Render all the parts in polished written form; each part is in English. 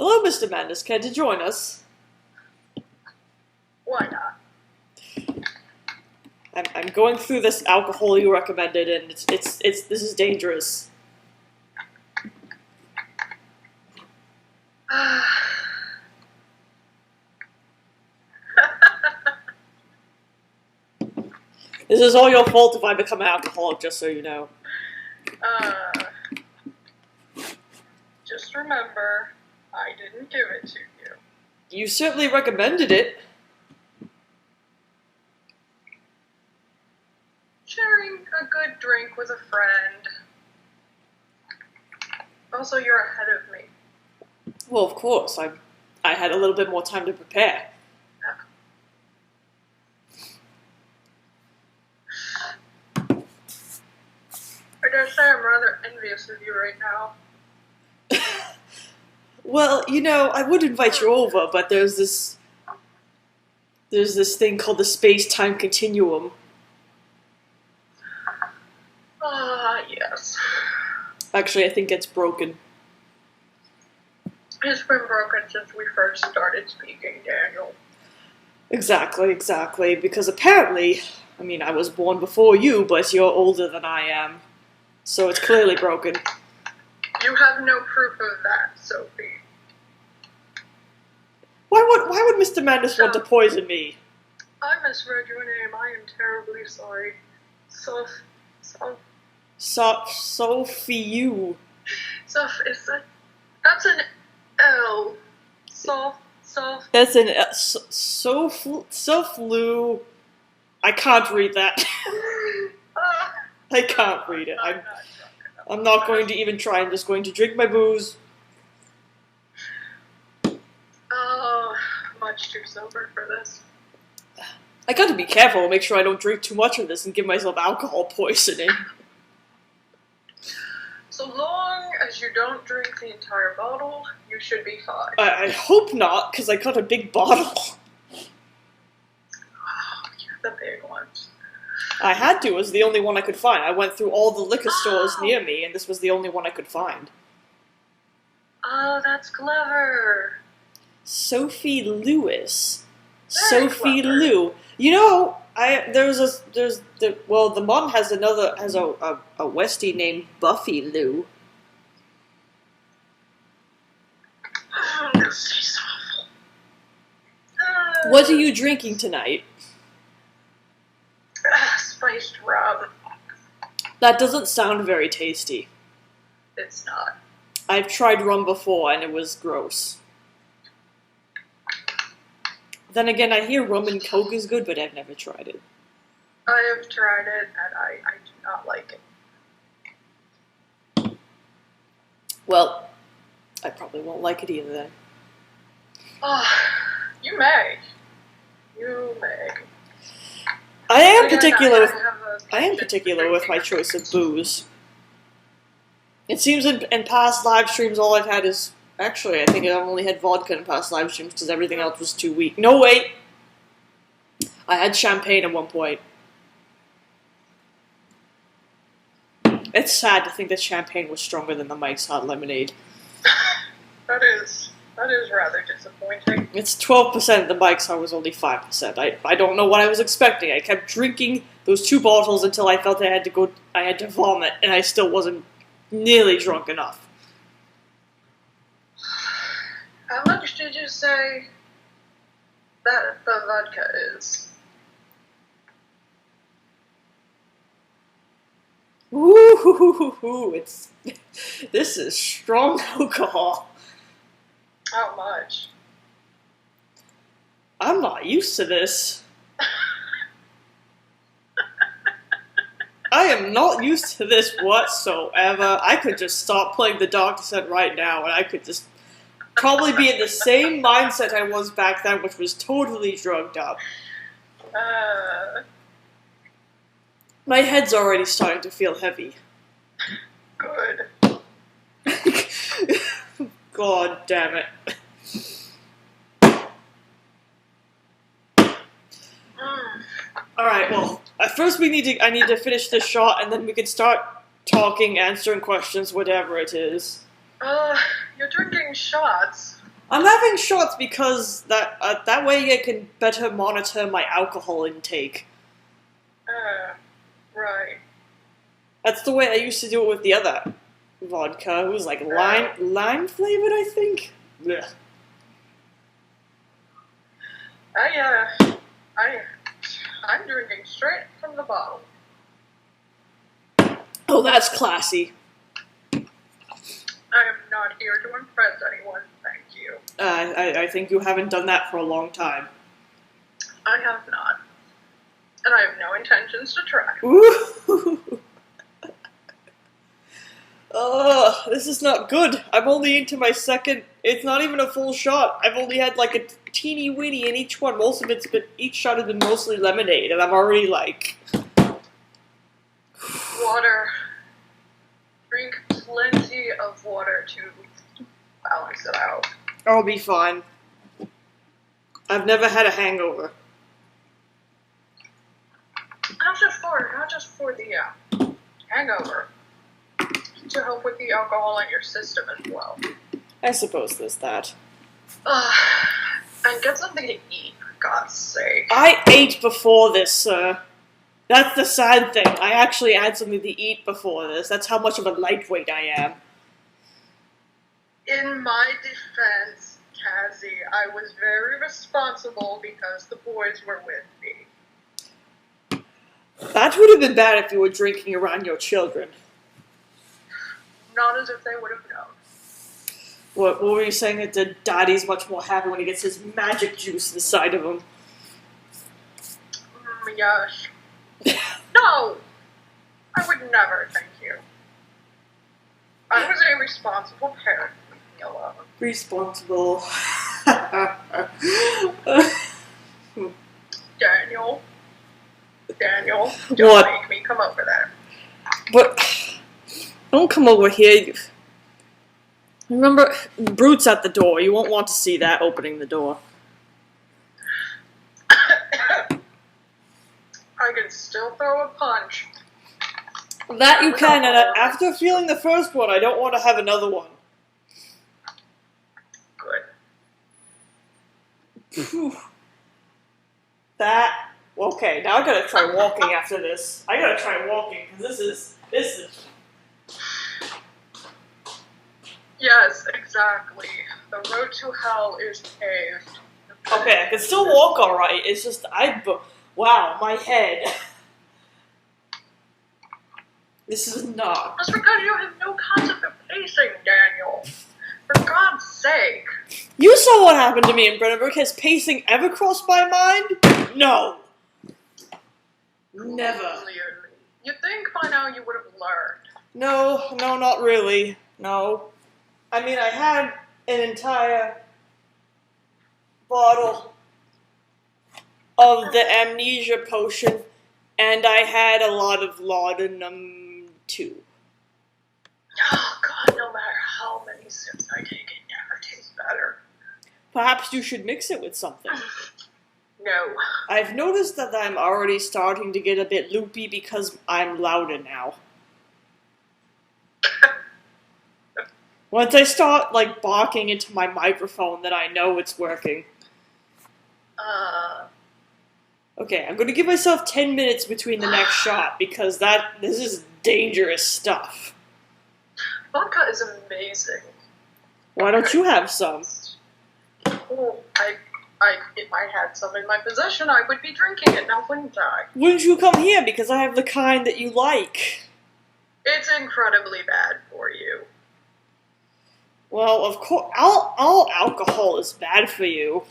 Hello, Mr. Mandus. Care to join us? Why not? I'm going through this alcohol you recommended, and this is dangerous. This is all your fault if I become an alcoholic, just so you know. Just remember, I didn't give it to you. You certainly recommended it. Sharing a good drink with a friend. Also, you're ahead of me. Well, of course. I had a little bit more time to prepare. I dare say I'm rather envious of you right now. Well, you know, I would invite you over, but there's this thing called the space-time continuum. Yes. Actually, I think it's broken. It's been broken since we first started speaking, Daniel. Exactly, because apparently, I mean, I was born before you, but you're older than I am, so it's clearly broken. You have no proof of that, Sophie. Why would Mr. Mandus want to poison me? I misread your name. I am terribly sorry. Sophie, you. That's an L. That's an Soflu. I can't read that. I can't read it. I'm not going to even try. I'm just going to drink my booze. Oh, much too sober for this. I gotta be careful, make sure I don't drink too much of this and give myself alcohol poisoning. So long as you don't drink the entire bottle, you should be fine. I hope not, because I got a big bottle. The big ones. I had to, it was the only one I could find. I went through all the liquor stores near me, and this was the only one I could find. Oh, that's clever. Sophie Lewis. Very Sophie clever. Lou. You know, the mom has a Westie named Buffy Lou. This tastes awful. What are you drinking tonight? Spiced rum. That doesn't sound very tasty. It's not. I've tried rum before and it was gross. Then again, I hear rum and Coke is good, but I've never tried it. I have tried it, and I do not like it. Well, I probably won't like it either then. Oh, you may. You may. I am Again, particular with my choice of booze. It seems in past live streams all I've had is... Actually, I think I've only had vodka in past live streams because everything else was too weak. No, wait! I had champagne at one point. It's sad to think that champagne was stronger than the Mike's Hot Lemonade. That is rather disappointing. It's 12%, the Mike's Hot was only 5%. I don't know what I was expecting. I kept drinking those 2 bottles until I felt I had to vomit, and I still wasn't nearly drunk enough. How much did you say that the vodka is? Ooh, this is strong alcohol. How much? I'm not used to this. I am not used to this whatsoever. I could just stop playing the doctor set right now, and I could just probably be in the same mindset I was back then, which was totally drugged up. My head's already starting to feel heavy. Good. God damn it. Alright, well, first I need to finish this shot, and then we can start talking, answering questions, whatever it is. You're drinking shots. I'm having shots because that way I can better monitor my alcohol intake. Right. That's the way I used to do it with the other vodka. It was like lime flavored, I think. Ugh. I'm drinking straight from the bottle. Oh, that's classy. I am not here to impress anyone, thank you. I think you haven't done that for a long time. I have not. And I have no intentions to try. Ooh. Oh, this is not good. I'm only into my second. It's not even a full shot. I've only had like a teeny weeny in each one. Each shot has been mostly lemonade, and I'm already like. Water. Drink plenty of water to balance it out. I'll be fine. I've never had a hangover. Not just for the hangover. To help with the alcohol in your system as well. I suppose there's that. And get something to eat, for God's sake. I ate before this, sir. That's the sad thing. I actually had something to eat before this. That's how much of a lightweight I am. In my defense, Cassie, I was very responsible because the boys were with me. That would have been bad if you were drinking around your children. Not as if they would have known. What were you saying? That Daddy's much more happy when he gets his magic juice inside of him? Yes. No! I would never, thank you. I was a responsible parent. Leave me alone. Responsible. Daniel, don't What? make me come over there. But don't come over here. Remember, Brute's at the door. You won't want to see that opening the door. I can still throw a punch. That you can, and after feeling the first one, I don't want to have another one. Good. That. Okay, now I gotta try walking after this. I gotta try walking, because this is. Yes, exactly. The road to hell is paved. Okay, I can still walk alright, it's just, wow, my head. This is not. That's because you have no concept of pacing, Daniel. For God's sake. You saw what happened to me in Brenneberg. Has pacing ever crossed my mind? No. Never. Clearly. You'd think by now you would have learned. No, not really. No. I mean, I had an entire bottle of the amnesia potion, and I had a lot of laudanum, too. Oh, God, no matter how many sips I take, it never tastes better. Perhaps you should mix it with something. No. I've noticed that I'm already starting to get a bit loopy because I'm louder now. Once I start, barking into my microphone, then I know it's working. Okay, I'm gonna give myself 10 minutes between the next shot, because this is dangerous stuff. Vodka is amazing. Why don't you have some? Oh, if I had some in my possession, I would be drinking it, now wouldn't I? Wouldn't you come here, because I have the kind that you like? It's incredibly bad for you. Well, of course, all alcohol is bad for you.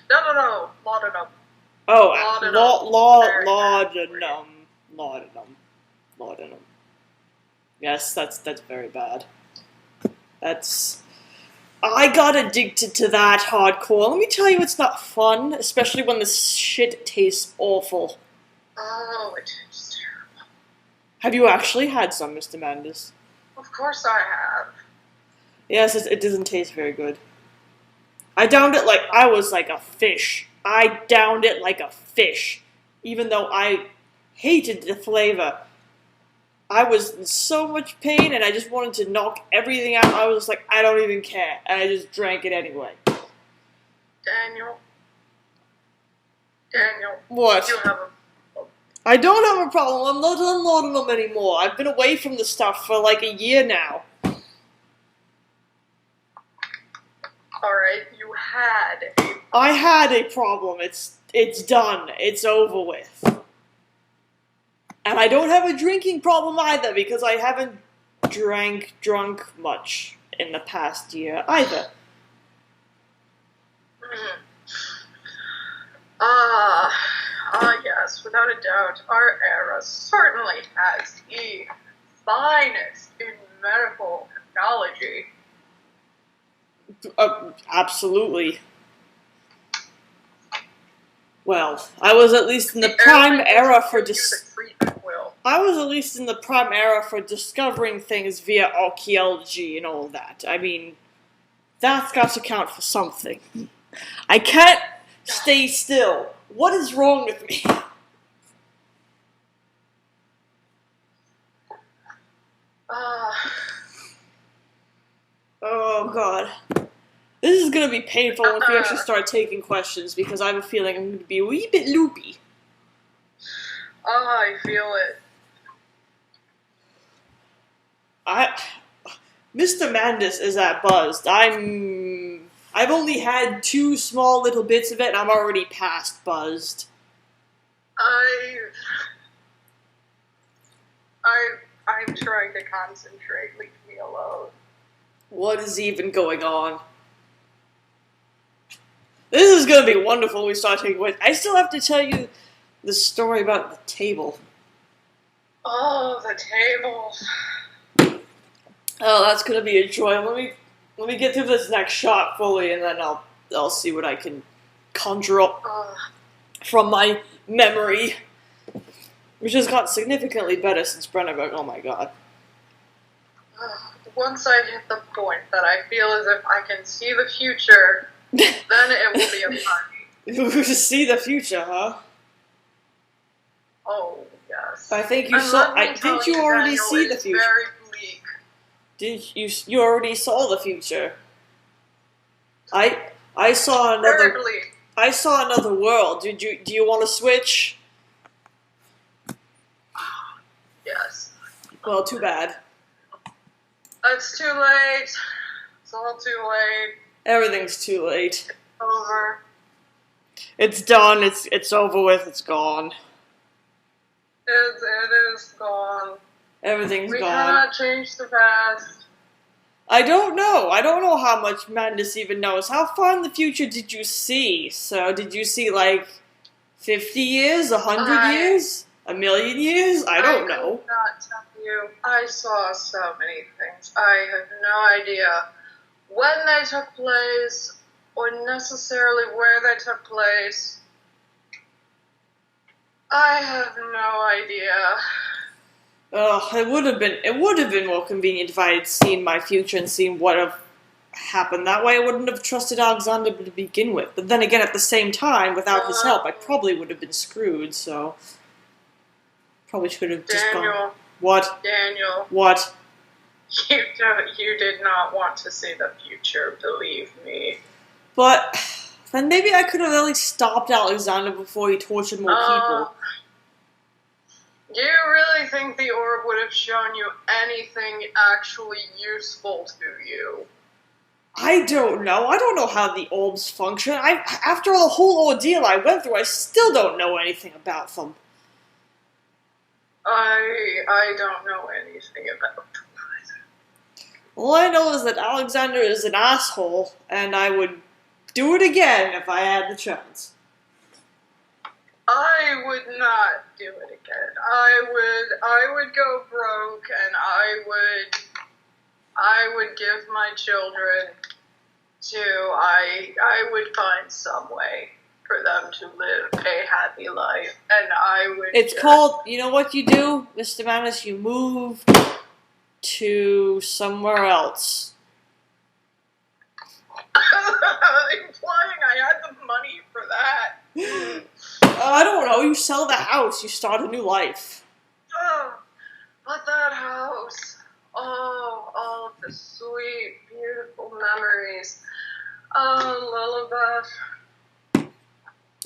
No, laudanum. Oh, laudanum. Yes, that's very bad. I got addicted to that hardcore. Let me tell you, it's not fun, especially when the shit tastes awful. Oh, it tastes terrible. Have you actually had some, Mr. Mandus? Of course I have. Yes, it doesn't taste very good. I downed it like I was like a fish. I downed it like a fish, even though I hated the flavor. I was in so much pain, and I just wanted to knock everything out. I was just like, I don't even care, and I just drank it anyway. Daniel. What? You have a... I don't have a problem. I'm not unloading them anymore. I've been away from the stuff for like a year now. Alright, you had a... I had a problem. It's done. It's over with. And I don't have a drinking problem either, because I haven't drunk much in the past year either. Yes, without a doubt, our era certainly has the finest in medical technology. Absolutely. Well, I was at least in the prime era for I was at least in the prime era for discovering things via archaeology and all that. I mean, that's got to count for something. I can't stay still. What is wrong with me? Oh god. This is gonna be painful if we actually start taking questions, because I have a feeling I'm gonna be a wee bit loopy. I feel it. Mr. Mandus is at buzzed. I've only had 2 small little bits of it, and I'm already past buzzed. I'm trying to concentrate. Leave me alone. What is even going on? This is gonna be wonderful when we start taking questions. I still have to tell you the story about the table. Oh, the table. Oh, that's gonna be a joy. Let me get through this next shot fully, and then I'll see what I can conjure up from my memory, which has got significantly better since Brenneberg. Oh my god. Once I hit the point that I feel as if I can see the future, then it will be a party. You see the future, huh? Oh yes. I think you saw. Didn't you already see the future? Very bleak. Did you already saw the future? I saw another. Very bleak. I saw another world. Do you want to switch? Yes. Well, too bad. It's too late. It's all too late. Everything's too late. Over. It's done. It's over with. It's gone. It is gone. Everything's we gone. We cannot change the past. I don't know. I don't know how much Mandus even knows. How far in the future did you see? So, did you see, like, 50 years? 100 years? A million years? I don't know. I could not tell you. I saw so many things. I have no idea when they took place, or necessarily where they took place. I have no idea. It would have been more convenient if I had seen my future and seen what have happened. That way I wouldn't have trusted Alexander to begin with. But then again, at the same time, without his help, I probably would have been screwed, so... Probably should have just gone... What? Daniel. What? You did not want to see the future, believe me. But... Then maybe I could have at least stopped Alexander before he tortured more people. Do you really think the orb would have shown you anything actually useful to you? I don't know. I don't know how the orbs function. After the whole ordeal I went through, I still don't know anything about them. I don't know anything about them. All I know is that Alexander is an asshole, and I would do it again if I had the chance. I would not do it again. I would go broke, and I would give my children to, I would find some way for them to live a happy life, and I would... It's called, you know what you do, Mr. Mandus? You move to somewhere else. Implying I had the money for that. I don't know, you sell the house, you start a new life. But that memories. Oh, Lilibeth.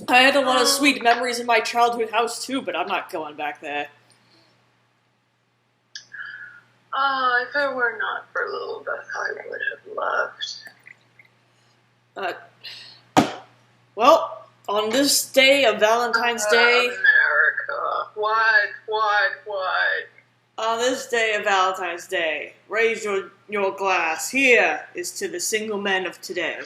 I had a lot of sweet memories in my childhood house too, but I'm not going back there. If it were not for Lilibeth, I would have left. Well, on this day of Valentine's Day... America. What? On this day of Valentine's Day, raise your glass. Here is to the single men of today.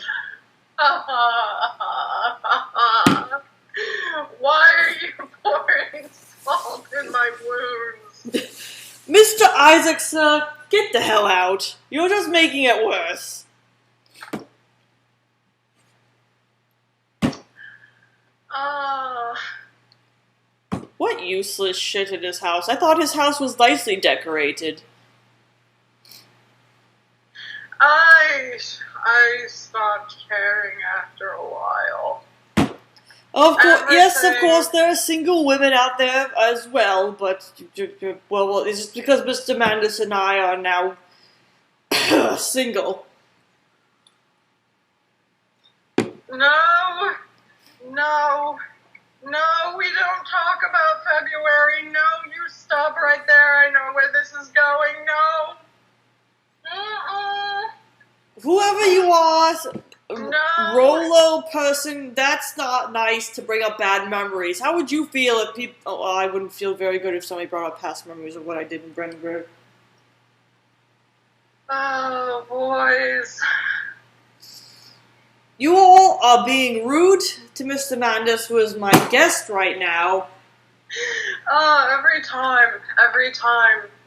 Why are you pouring salt in my wounds? Mr. Isaacson, get the hell out. You're just making it worse. What useless shit in his house? I thought his house was nicely decorated. I stopped caring after a while. Of course, yes, of course, there are single women out there as well, but, well, it's just because Mr. Mandus and I are now single. No, we don't talk about February. No, you stop right there. I know where this is going. No. Whoever you are, No. Rolo person, that's not nice to bring up bad memories. How would you feel if people... Oh, I wouldn't feel very good if somebody brought up past memories of what I did in Brandenburg. Oh, boys. You all are being rude to Mr. Mandus, who is my guest right now. Every time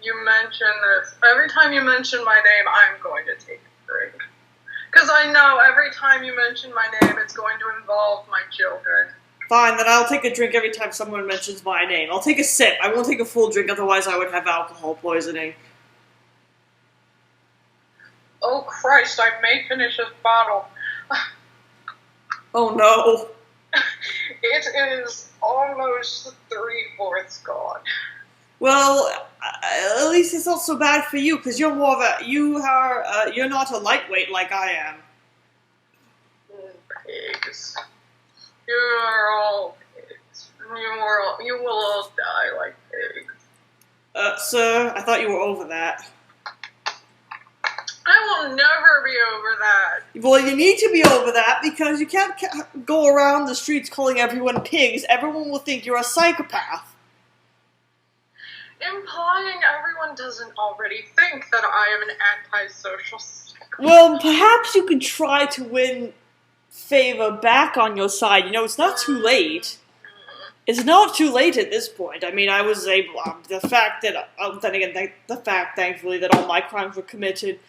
you mention this, every time you mention my name, I'm going to take a drink. Because I know every time you mention my name, it's going to involve my children. Fine, then I'll take a drink every time someone mentions my name. I'll take a sip. I won't take a full drink, otherwise I would have alcohol poisoning. Oh, Christ, I may finish this bottle. Oh, no. It is almost 3/4 gone. Well, at least it's not so bad for you, because you're more of a... you're not a lightweight like I am. Pigs. You are all pigs. You will all die like pigs. Sir, I thought you were over that. I will never be over that. Well, you need to be over that, because you can't go around the streets calling everyone pigs. Everyone will think you're a psychopath. Implying everyone doesn't already think that I am an antisocial psychopath. Well, perhaps you could try to win favor back on your side. You know, it's not too late. It's not too late at this point. I mean, I was able... the fact that... then again, the fact, thankfully, that all my crimes were committed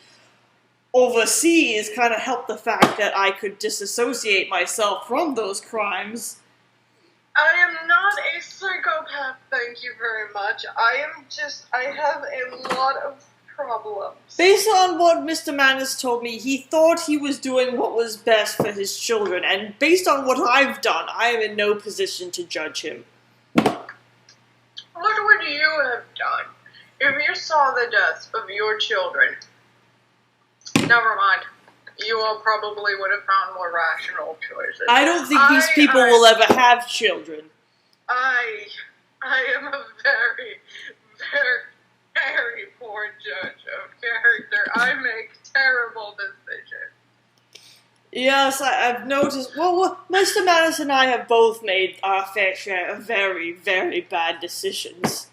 overseas kind of helped the fact that I could disassociate myself from those crimes. I am not a psychopath, thank you very much. I have a lot of problems. Based on what Mr. Mandus told me, he thought he was doing what was best for his children, and based on what I've done, I am in no position to judge him. What would you have done if you saw the deaths of your children? Never mind. You all probably would have found more rational choices. I don't think these people will ever have children. I am a very, very, very poor judge of character. I make terrible decisions. Yes, I've noticed. Well, Mr. Mandus and I have both made our fair share of very, very bad decisions.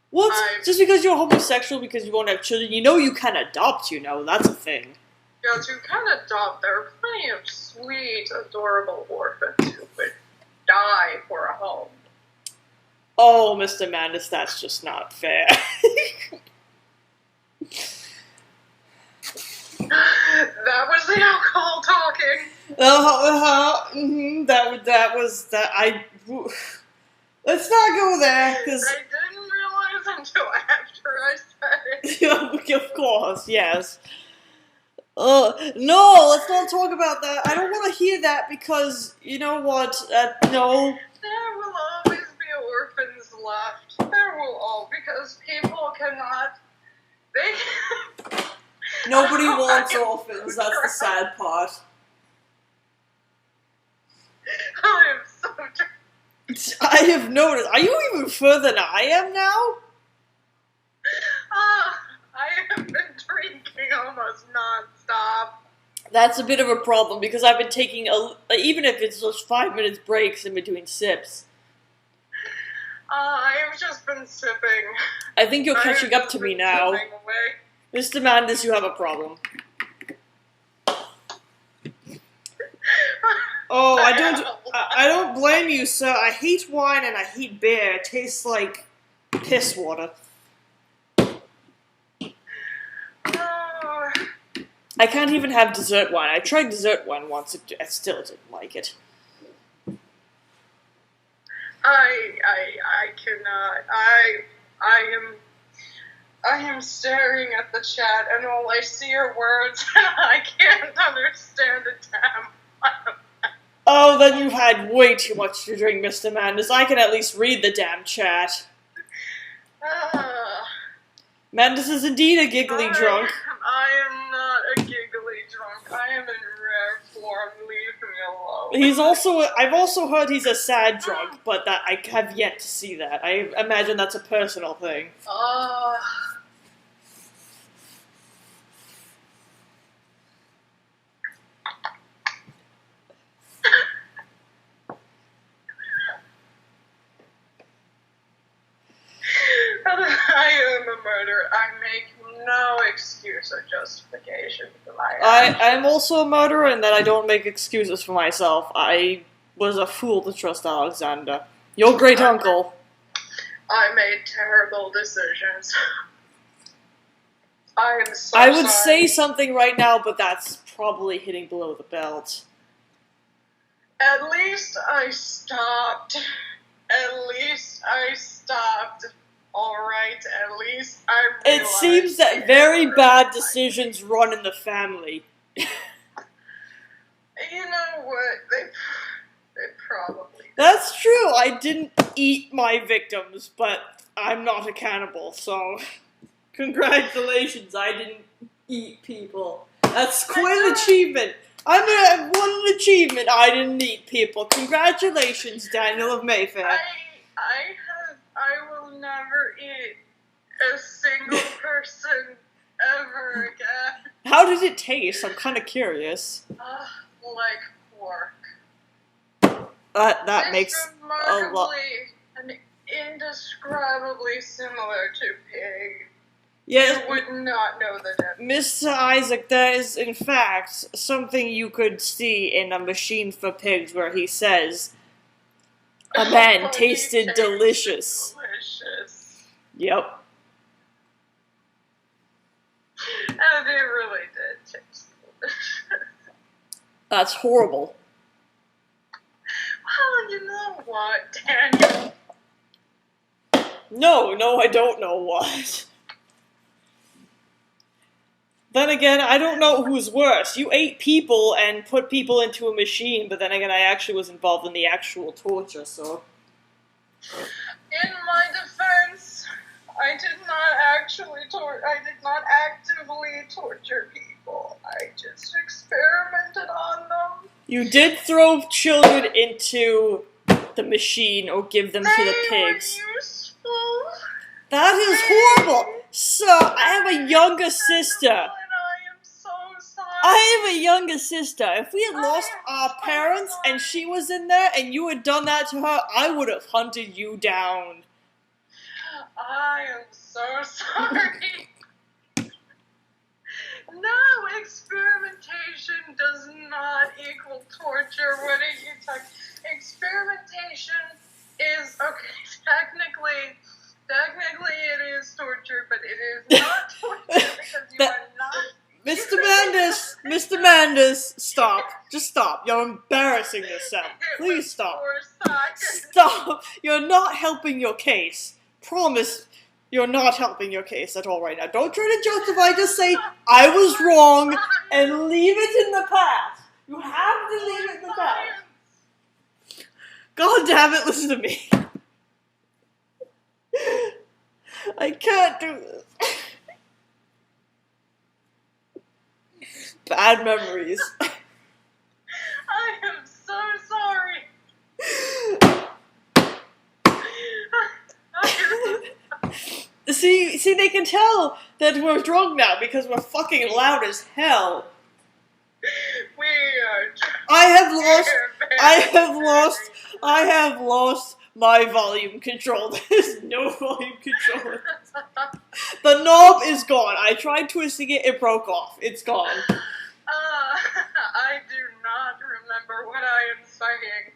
What? Just because you're homosexual, because you won't have children, you know you can adopt, you know. That's a thing. Yes, you can adopt. There are plenty of sweet, adorable orphans who would die for a home. Oh, Mr. Mandus, that's just not fair. That was the alcohol talking. That was that. Let's not go there, because I didn't realize until after I said it. Of course, yes. No, let's not talk about that. I don't want to hear that, because you know what? No. There will always be orphans left. There will all, because people cannot. Nobody wants orphans, that's the sad part. I am so drunk. I have noticed. Are you even further than I am now? I have been drinking almost non-stop. That's a bit of a problem because I've been taking even if it's just 5 minutes breaks in between sips. I've just been sipping. I think you're catching up to me now. Mr. Mandus, you have a problem. Oh, I don't blame you, sir. I hate wine and I hate beer. It tastes like piss water. I can't even have dessert wine. I tried dessert wine once. I still didn't like it. I cannot. I am staring at the chat and all I see are words and I can't understand a damn one. Oh, then you've had way too much to drink, Mr. Mandus. I can at least read the damn chat. Mandus is indeed a giggly drunk. I am not a giggly drunk. I am in rare form. Leave me alone. I've also heard he's a sad drunk, but that I have yet to see that. I imagine that's a personal thing. I am a murderer. I make no excuse or justification for my actions. I'm also a murderer in that I don't make excuses for myself. I was a fool to trust Alexander. Your great uncle. I made terrible decisions. I am so I would sorry. say something right now, but that's probably hitting below the belt. At least I stopped. Alright, at least I realized. It seems that very bad decisions run in the family. You know what? They probably. That's true. I didn't eat my victims, but I'm not a cannibal, so congratulations, I didn't eat people. That's quite an achievement. I'm gonna have one achievement. I didn't eat people. Congratulations, Daniel of Mayfair. I will never eat a single person ever again. How did it taste? I'm kind of curious. Like pork. That makes a lot. And indescribably similar to pig. Yeah, You would not know the difference. Mr. Isaac, there is in fact something you could see in A Machine for Pigs where he says, "A man tasted delicious." Delicious. Yep. And it really did taste delicious. That's horrible. Well, you know what, Daniel? No, I don't know what. Then again, I don't know who's worse. You ate people and put people into a machine, but then again, I actually was involved in the actual torture, so... In my defense, I did not actively torture people. I just experimented on them. You did throw children into the machine or give them to the pigs. They were useful. That is horrible! Sir, I have a younger sister. And I am so sorry. I have a younger sister. If we had lost our parents and she was in there and you had done that to her, I would have hunted you down. I am so sorry. No, experimentation does not equal torture. What are you talking? Experimentation is, okay, technically it is torture, but it is not torture because you are not... Mr. Mandus, stop. Just stop. You're embarrassing yourself. Please stop. Stop. You're not helping your case. Promise you're not helping your case at all right now. Don't try to justify. Just say, I was wrong, and leave it in the past. You have to leave it in the past. God damn it, listen to me. I can't do this. bad memories. I am so sorry. See, they can tell that we're drunk now because we're fucking loud as hell. We are. I have lost my volume control. There's no volume control. The knob is gone. I tried twisting it, it broke off. It's gone. I do not remember what I am saying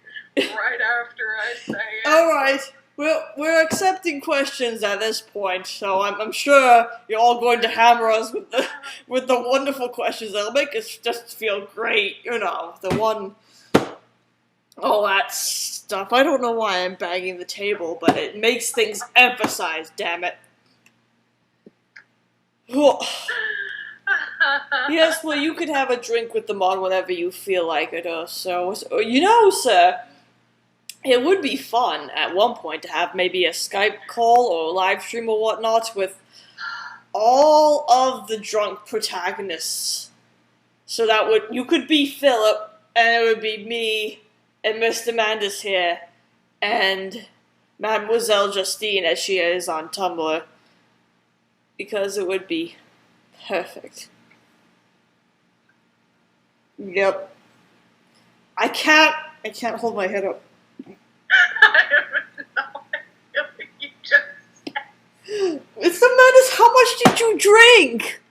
right after I say it. Alright, we're accepting questions at this point, so I'm sure you're all going to hammer us with the wonderful questions that'll make us just feel great, you know, all that stuff. I don't know why I'm banging the table, but it makes things emphasize, damn it. Yes, well, you could have a drink with the mod whenever you feel like it, or so. You know, sir, it would be fun at one point to have maybe a Skype call or live stream or whatnot with all of the drunk protagonists. So that you could be Philip, and it would be me and Mr. Mandus here, and Mademoiselle Justine as she is on Tumblr. Because it would be perfect. Yep. I can't hold my head up. I have no idea what you just said. Mr. Mandus, how much did you drink?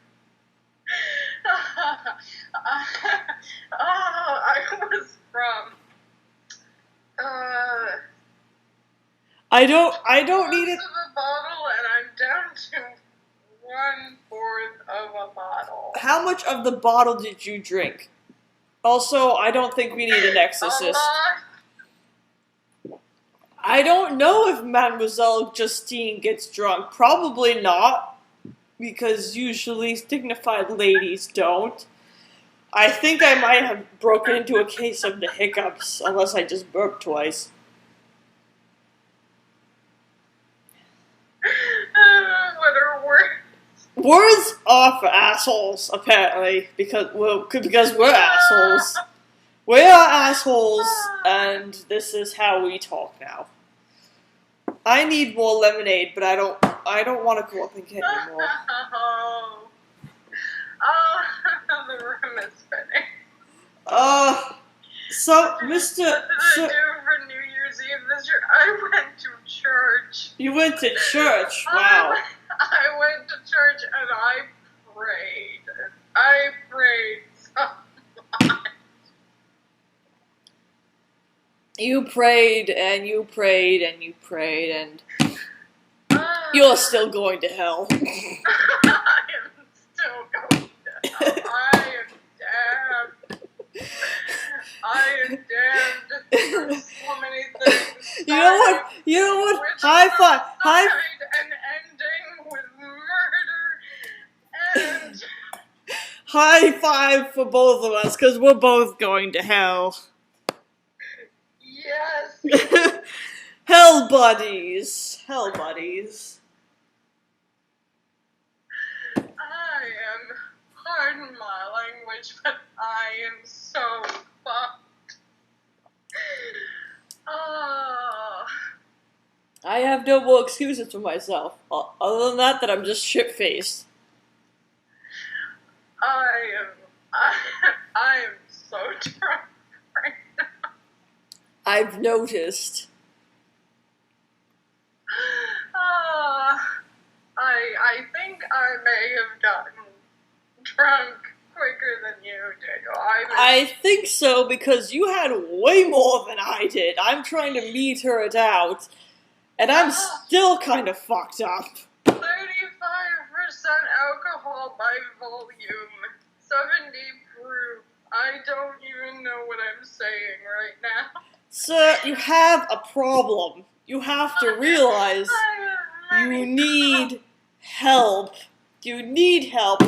I was from. I don't need it. Of a bottle, and I'm down to 1/4 of a bottle. How much of the bottle did you drink? Also, I don't think we need an exorcist. I don't know if Mademoiselle Justine gets drunk. Probably not, because usually dignified ladies don't. I think I might have broken into a case of the hiccups, unless I just burped twice. What are words? Words are for assholes, apparently, because we're assholes. We are assholes, and this is how we talk now. I need more lemonade, but I don't want to go up and get any more. The room is spinning. So, Mr. What did I do for New Year's Eve this year? I went to church. You went to church? Wow. I went to church and I prayed. I prayed so much. You prayed and you prayed and you prayed and you're still going to hell. I am still going to hell. I am damned for so many things. You know what? High five. And ending with murder and... High five for both of us, because we're both going to hell. Yes. Hell buddies. Hell buddies. I am, pardon my language, but I am so fucked. I have no more excuses for myself, other than that I'm just shit-faced. I am so drunk right now. I've noticed. I think I may have gotten drunk quicker than you did. I think so, because you had way more than I did. I'm trying to meter it out, and I'm still kind of fucked up. 35% alcohol by volume, 70 proof. I don't even know what I'm saying right now. Sir, you have a problem. You have to realize you need help. You need help.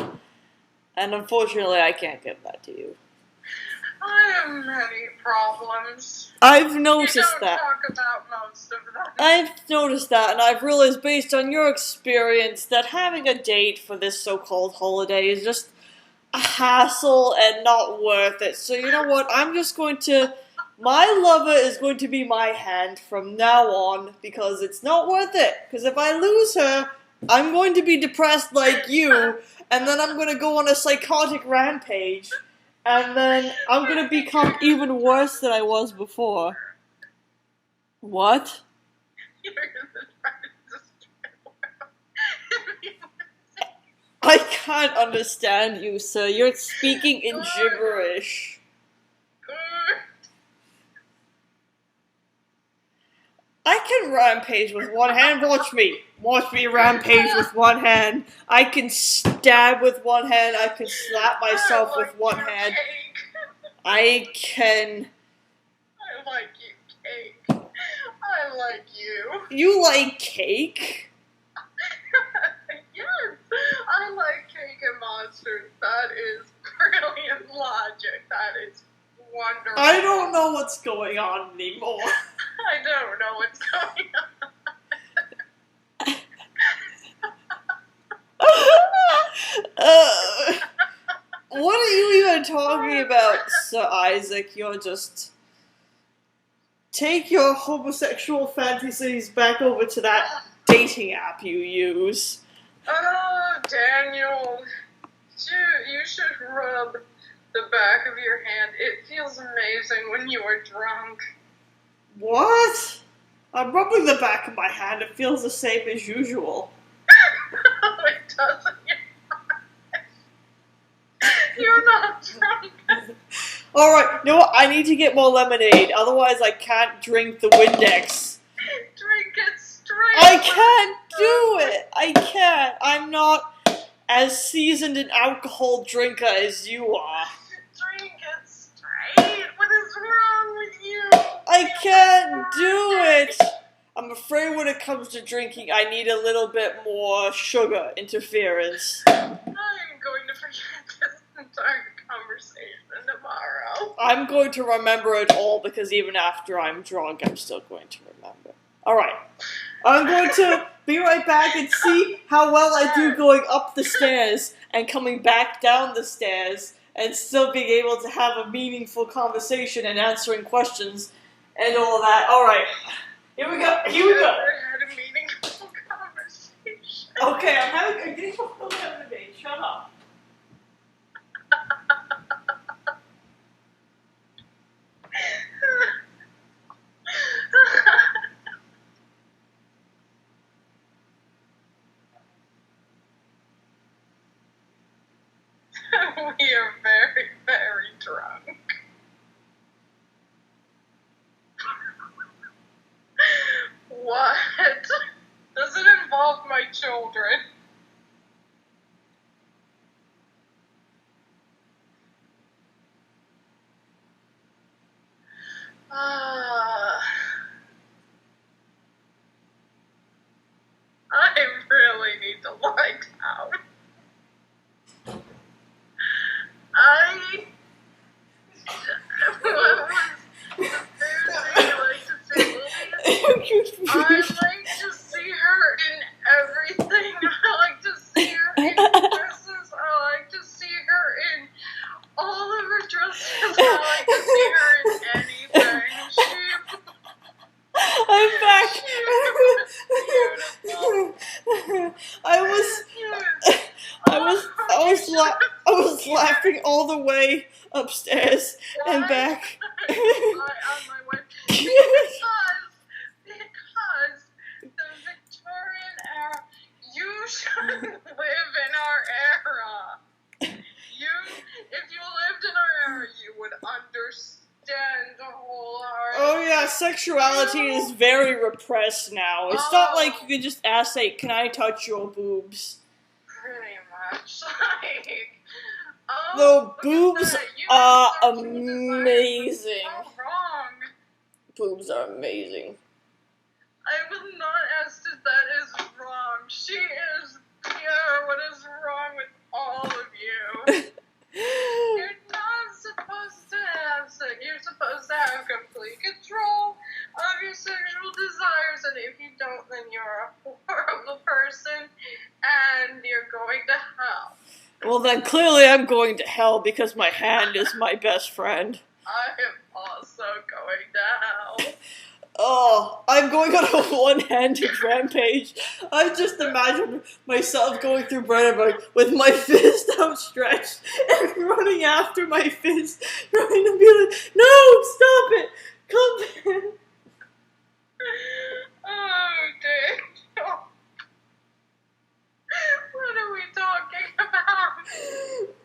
And unfortunately, I can't give that to you. I have many problems. I've noticed you don't that. Talk about most of them. I've noticed that, and I've realized based on your experience that having a date for this so-called holiday is just a hassle and not worth it. So you know what? I'm just going to... My lover is going to be my hand from now on because it's not worth it. Because if I lose her, I'm going to be depressed like you, and then I'm going to go on a psychotic rampage, and then I'm going to become even worse than I was before. What? You're gonna try to destroy the world. I can't understand you, sir. You're speaking in gibberish. I can rampage with one hand. Watch me. Watch me rampage with one hand. I can stab with one hand. I can slap myself with one hand. I can... I like you, cake. I like you. You like cake? Yes, I like cake and monsters. That is brilliant logic. That is wonderful. I don't know what's going on anymore. I don't know what's going on. What are you even talking about, Sir Isaac? You're just... Take your homosexual fantasies back over to that dating app you use. Oh, Daniel. You should rub the back of your hand. It feels amazing when you are drunk. What? I'm rubbing the back of my hand. It feels the same as usual. It doesn't. You're not drunk. Alright, you know what? I need to get more lemonade. Otherwise, I can't drink the Windex. Drink it straight. I can't do it. I can't. I'm not as seasoned an alcohol drinker as you are. Drink it straight. What is wrong with you? I can't do it. I'm afraid when it comes to drinking, I need a little bit more sugar interference. I'm going to forget this entire conversation tomorrow. I'm going to remember it all because even after I'm drunk, I'm still going to remember. Alright. I'm going to be right back and see how well I do going up the stairs and coming back down the stairs and still being able to have a meaningful conversation and answering questions and all that. Alright. Here we go. Here we go. Never had a meaningful conversation. Okay, I'm getting fulfilled every day. Shut up. We are very, very drunk. What? Does it involve my children? I really need to lie down. What was the thing you like to say? I like to see her in everything. I like to see her in dresses. I like to see her in all of her dresses. I like to see her in anything. I'm back. I was laughing all the way upstairs and back. On my way. Because the Victorian era, you should live in our era. If you lived in our era, you would understand the whole art. Oh yeah, sexuality is very repressed now. It's not like you can just ask, like, can I touch your boobs? Pretty much. The boobs are amazing. So wrong. Boobs are amazing. I will not ask if that is wrong. She is pure. What is wrong with all of you? You're not supposed to have sex. You're supposed to have complete control of your sexual desires, and if you don't, then you're a horrible person, and you're going to hell. Well, then clearly I'm going to hell because my hand is my best friend. I am also going to hell. Oh, I'm going on a one-handed rampage. I just imagine myself going through Brandenburg with my fist outstretched and running after my fist, trying to be like, no, stop it, come back. Oh, dear. What are we talking about?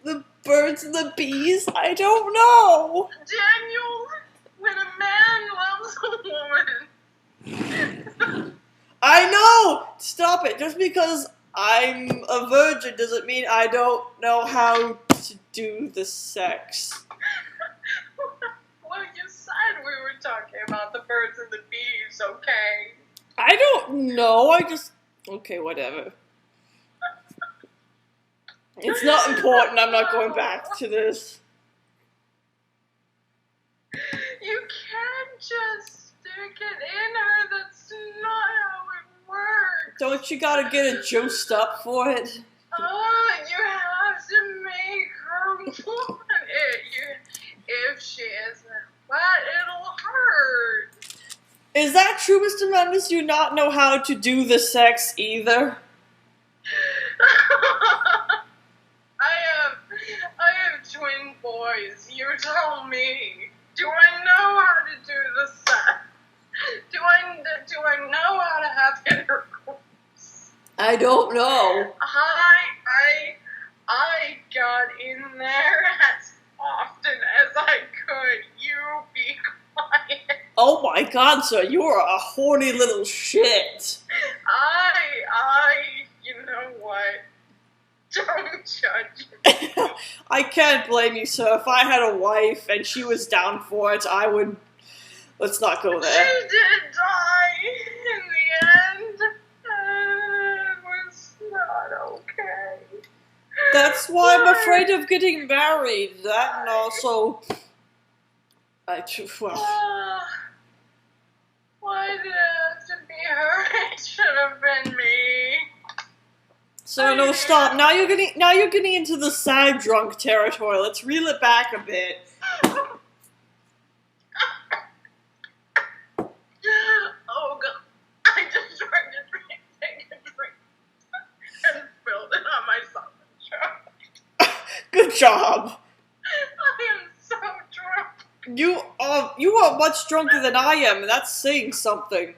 The birds and the bees? I don't know. Daniel, when a man loves a woman. I know! Stop it. Just because I'm a virgin doesn't mean I don't know how to do the sex. Well, you said we were talking about the birds and the bees, okay? I don't know. Okay, whatever. It's not important. I'm not going back to this. You can't just stick it in her. That's not how it works. Don't you gotta get it juiced up for it? Oh, you have to make her want it. If she isn't wet, it'll hurt. Is that true, Mr. Mandus? You not know how to do the sex either? I have twin boys. You tell me. Do I know how to do the sex? Do I know how to have intercourse? I don't know. I got in there as often as I could. You be quiet. Oh my god, sir, you are a horny little shit. You know what? Don't judge me. I can't blame you, sir. If I had a wife and she was down for it, I would... Let's not go there. She did die in the end. It was not okay. That's why I'm afraid of getting married. That and also... Why did it have to be her? It should have been me. So no, stop. Now you're getting into the sad drunk territory. Let's reel it back a bit. Oh god. I just tried to take a drink and spilled it on myself. Good job. I am so drunk. You are much drunker than I am, and that's saying something.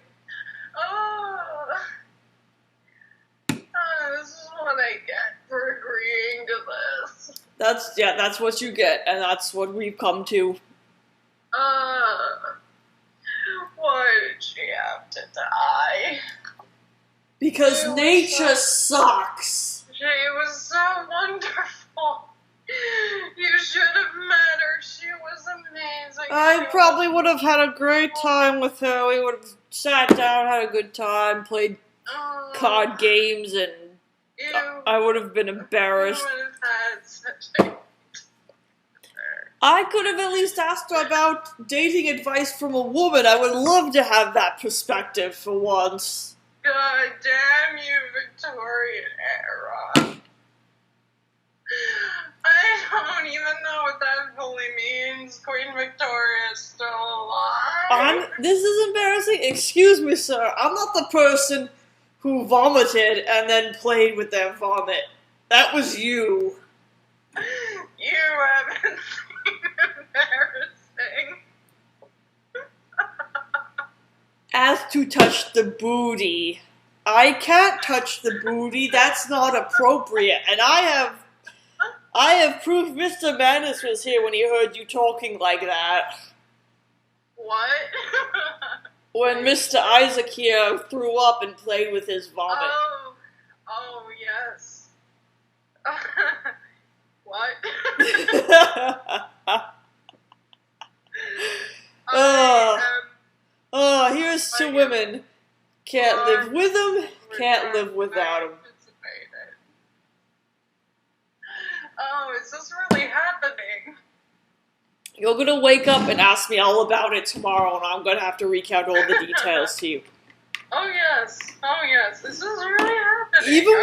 This is what I get for agreeing to this. That's what you get, and that's what we've come to. Why did she have to die? Because nature sucks. She was so wonderful. You should have met her. She was amazing. I probably would have had a great time with her. We would have sat down, had a good time, played card games, and I would have been embarrassed. You would have had such a... I could have at least asked her about dating advice from a woman. I would love to have that perspective for once. God damn you, Victorian era. I don't even know what that fully means. Queen Victoria is still alive. This is embarrassing. Excuse me, sir. I'm not the person who vomited and then played with their vomit. That was you. You haven't seen embarrassing. As to touch the booty, I can't touch the booty. That's not appropriate. And I have proof Mr. Mandus was here when he heard you talking like that. What? When Mr. Isaac here threw up and played with his vomit. Oh yes. What? Here's to women. Can't live with them, can't live without them. Oh, is this really happening? You're gonna wake up and ask me all about it tomorrow, and I'm gonna have to recount all the details to you. Oh yes, this is really happening. happening? Even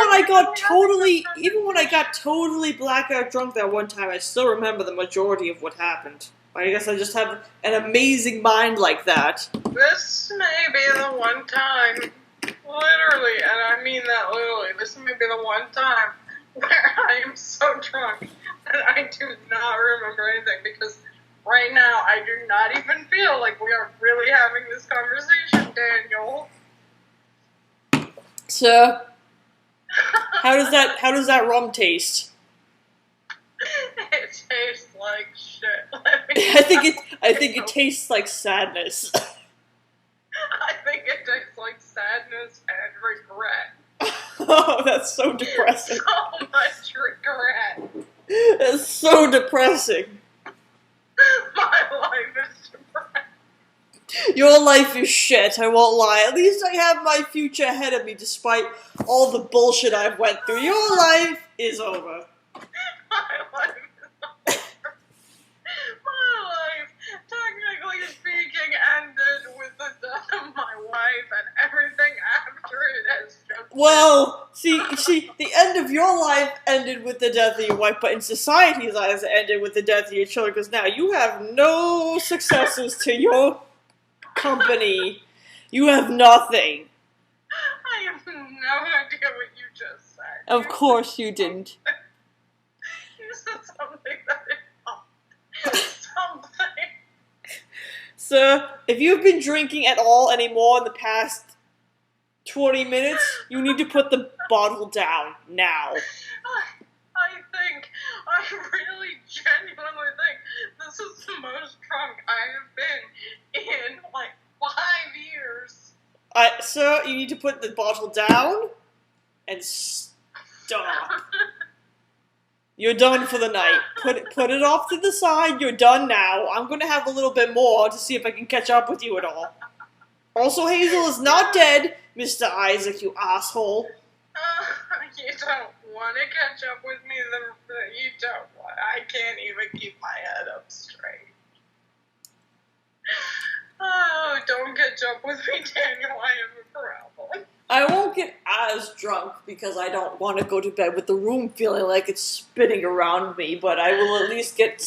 when I got totally blackout drunk that one time, I still remember the majority of what happened. I guess I just have an amazing mind like that. This may be the one time, literally, and I mean that literally, this may be the one time where I am so drunk and I do not remember anything, because right now I do not even feel like we are really having this conversation, Daniel. So, how does that rum taste? It tastes like shit. I think it tastes like sadness. I think it tastes like sadness and regret. Oh, that's so depressing. So much regret. It's so depressing. My life is depressing. Your life is shit, I won't lie. At least I have my future ahead of me despite all the bullshit I've went through. Your life is over. My life is over. My life, technically speaking, ended with the death of my wife, and everything after it has just... Well, see, the end of your life ended with the death of your wife, but in society's eyes it ended with the death of your children, because now you have no successors to your company. You have nothing. I have no idea what you just said. Of course you didn't. You said something that is something. Sir, if you've been drinking at all anymore in the past 20 minutes, you need to put the bottle down now. I really genuinely think this is the most drunk I have been in like 5 years. Sir, you need to put the bottle down and stop. You're done for the night. Put it off to the side. You're done now. I'm going to have a little bit more to see if I can catch up with you at all. Also, Hazel is not dead, Mr. Isaac, you asshole. You don't want to catch up with me, you don't want. I can't even keep my head up straight. Oh, don't catch up with me, Daniel, I have a problem. I won't get as drunk because I don't want to go to bed with the room feeling like it's spinning around me, but I will at least get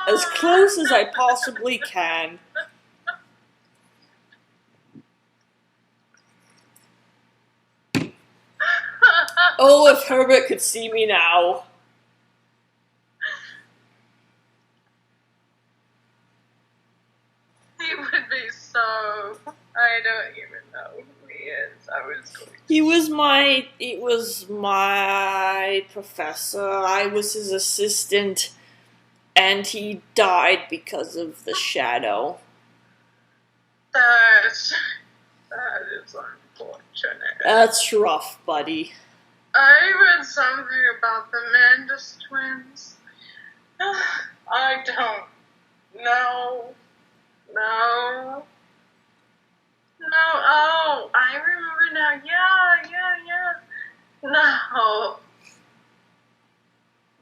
as close as I possibly can. Oh, if Herbert could see me now. He would be so... I don't even know who he is. He was my professor. I was his assistant, and he died because of the shadow. That is unfortunate. That's rough, buddy. I read something about the Mandus twins. I don't know. No. Oh, I remember now. Yeah. No.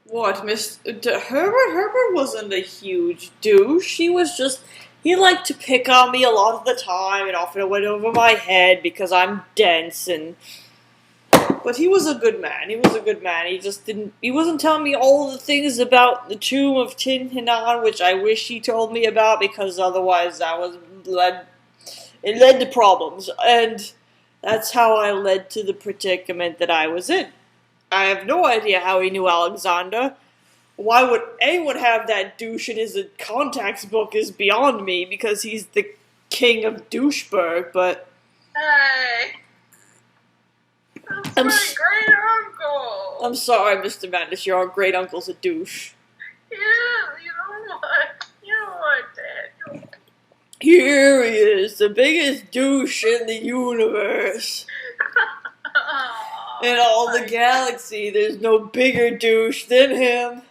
What, Herbert? Herbert wasn't a huge douche. He liked to pick on me a lot of the time, and often it went over my head because I'm dense, but he was a good man. He wasn't telling me all the things about the tomb of Tin Hinan, which I wish he told me about, because otherwise it led to problems, and that's how I led to the predicament that I was in. I have no idea how he knew Alexander. Why would anyone have that douche in his contacts book is beyond me, because he's the king of doucheberg, but... Hey! That's my great uncle! I'm sorry, Mr. Mandus, your great uncle's a douche. Yeah, you know what, Daniel? Here he is, the biggest douche in the universe. In all the galaxy, there's no bigger douche than him.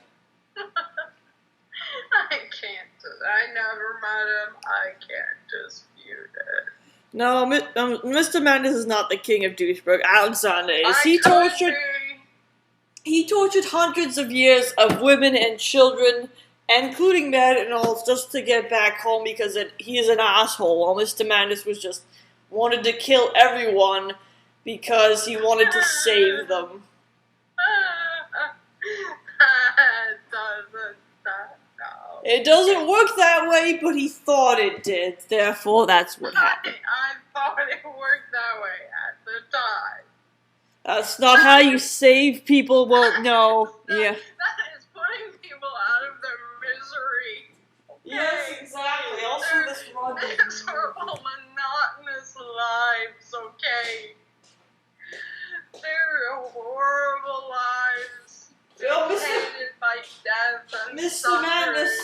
I never met him. I can't dispute it. No, Mr. Mandus is not the king of doucheberg. Alexander is. He tortured hundreds of years of women and children, including men and all, just to get back home because he is an asshole. While Mr. Mandus wanted to kill everyone because he wanted to save them. It doesn't work that way, but he thought it did. Therefore, that's what happened. I thought it worked that way at the time. That's not how you save people. Well, no. Yeah. That is putting people out of their misery. Okay? Yes, exactly. Also, this run is miserable, monotonous lives, okay? They're horrible lives. Well, Hated by death and Mr. suffering. Madness,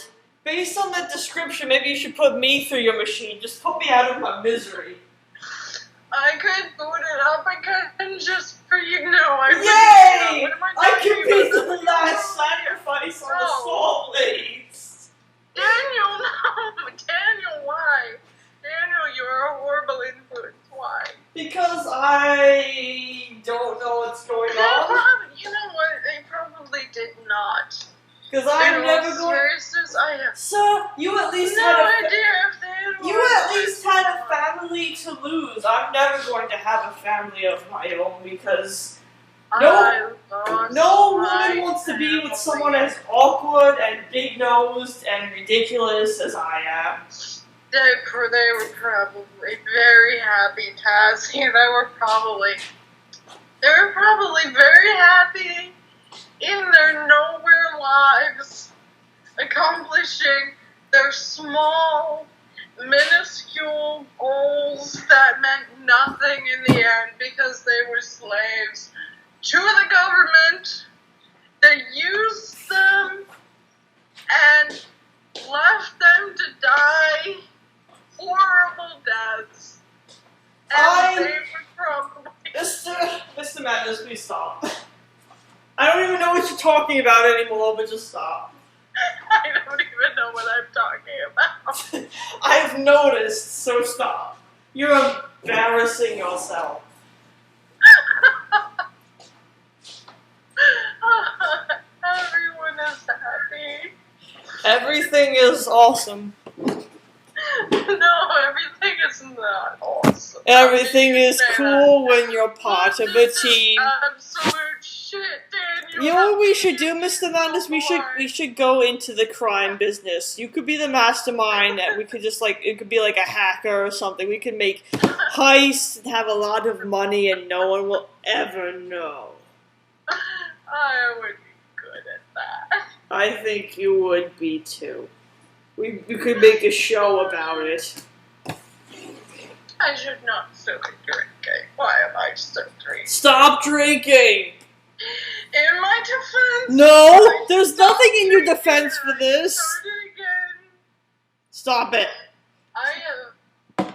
based on that description, maybe you should put me through your machine. Just put me out of my misery. I could boot it up again just for you know. Yay! What am I talking can be about? the last sacrifice on the Salt Blades. Daniel, no! Daniel, why? Daniel, you're a horrible influence. Why? Because I don't know what's going on. You know what? They probably did not. Because I'm never going. Seriousness, I have Sir, you at least no had a. idea if they. You at least had a family to lose. I'm never going to have a family of my own because no woman wants to be with someone as awkward and big-nosed and ridiculous as I am. They were probably very happy, Tassie. They were probably very happy in their nowhere lives, accomplishing their small, minuscule goals that meant nothing in the end because they were slaves to the government. They used them and left them to die horrible deaths. And they would probably... Mr. Madness, please stop. I don't even know what you're talking about anymore, but just stop. I don't even know what I'm talking about. I've noticed, so stop. You're embarrassing yourself. Everyone is happy. Everything is awesome. No, everything is not awesome. Everything is cool when you're part of a team. Absolute shit, Daniel. You know what we should do, Mr. Mandus? We should go into the crime business. You could be the mastermind, and we could just it could be like a hacker or something. We could make heists and have a lot of money, and no one will ever know. I would be good at that. I think you would be too. We could make a show about it. I should not still be drinking. Why am I still drinking? Stop drinking! In my defense... No! There's nothing in your defense for this! Stop it! I have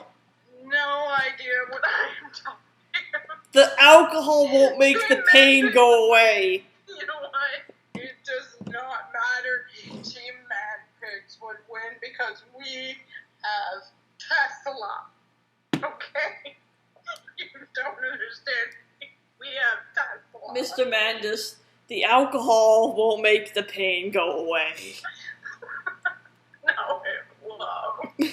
no idea what I am talking about. The alcohol won't make the pain go away. You know what? It does not matter. Team Mad Pigs would win because we have Tesla. Okay? You don't understand. We have Tesla. Mr. Mandus, the alcohol won't make the pain go away. No, it won't. No,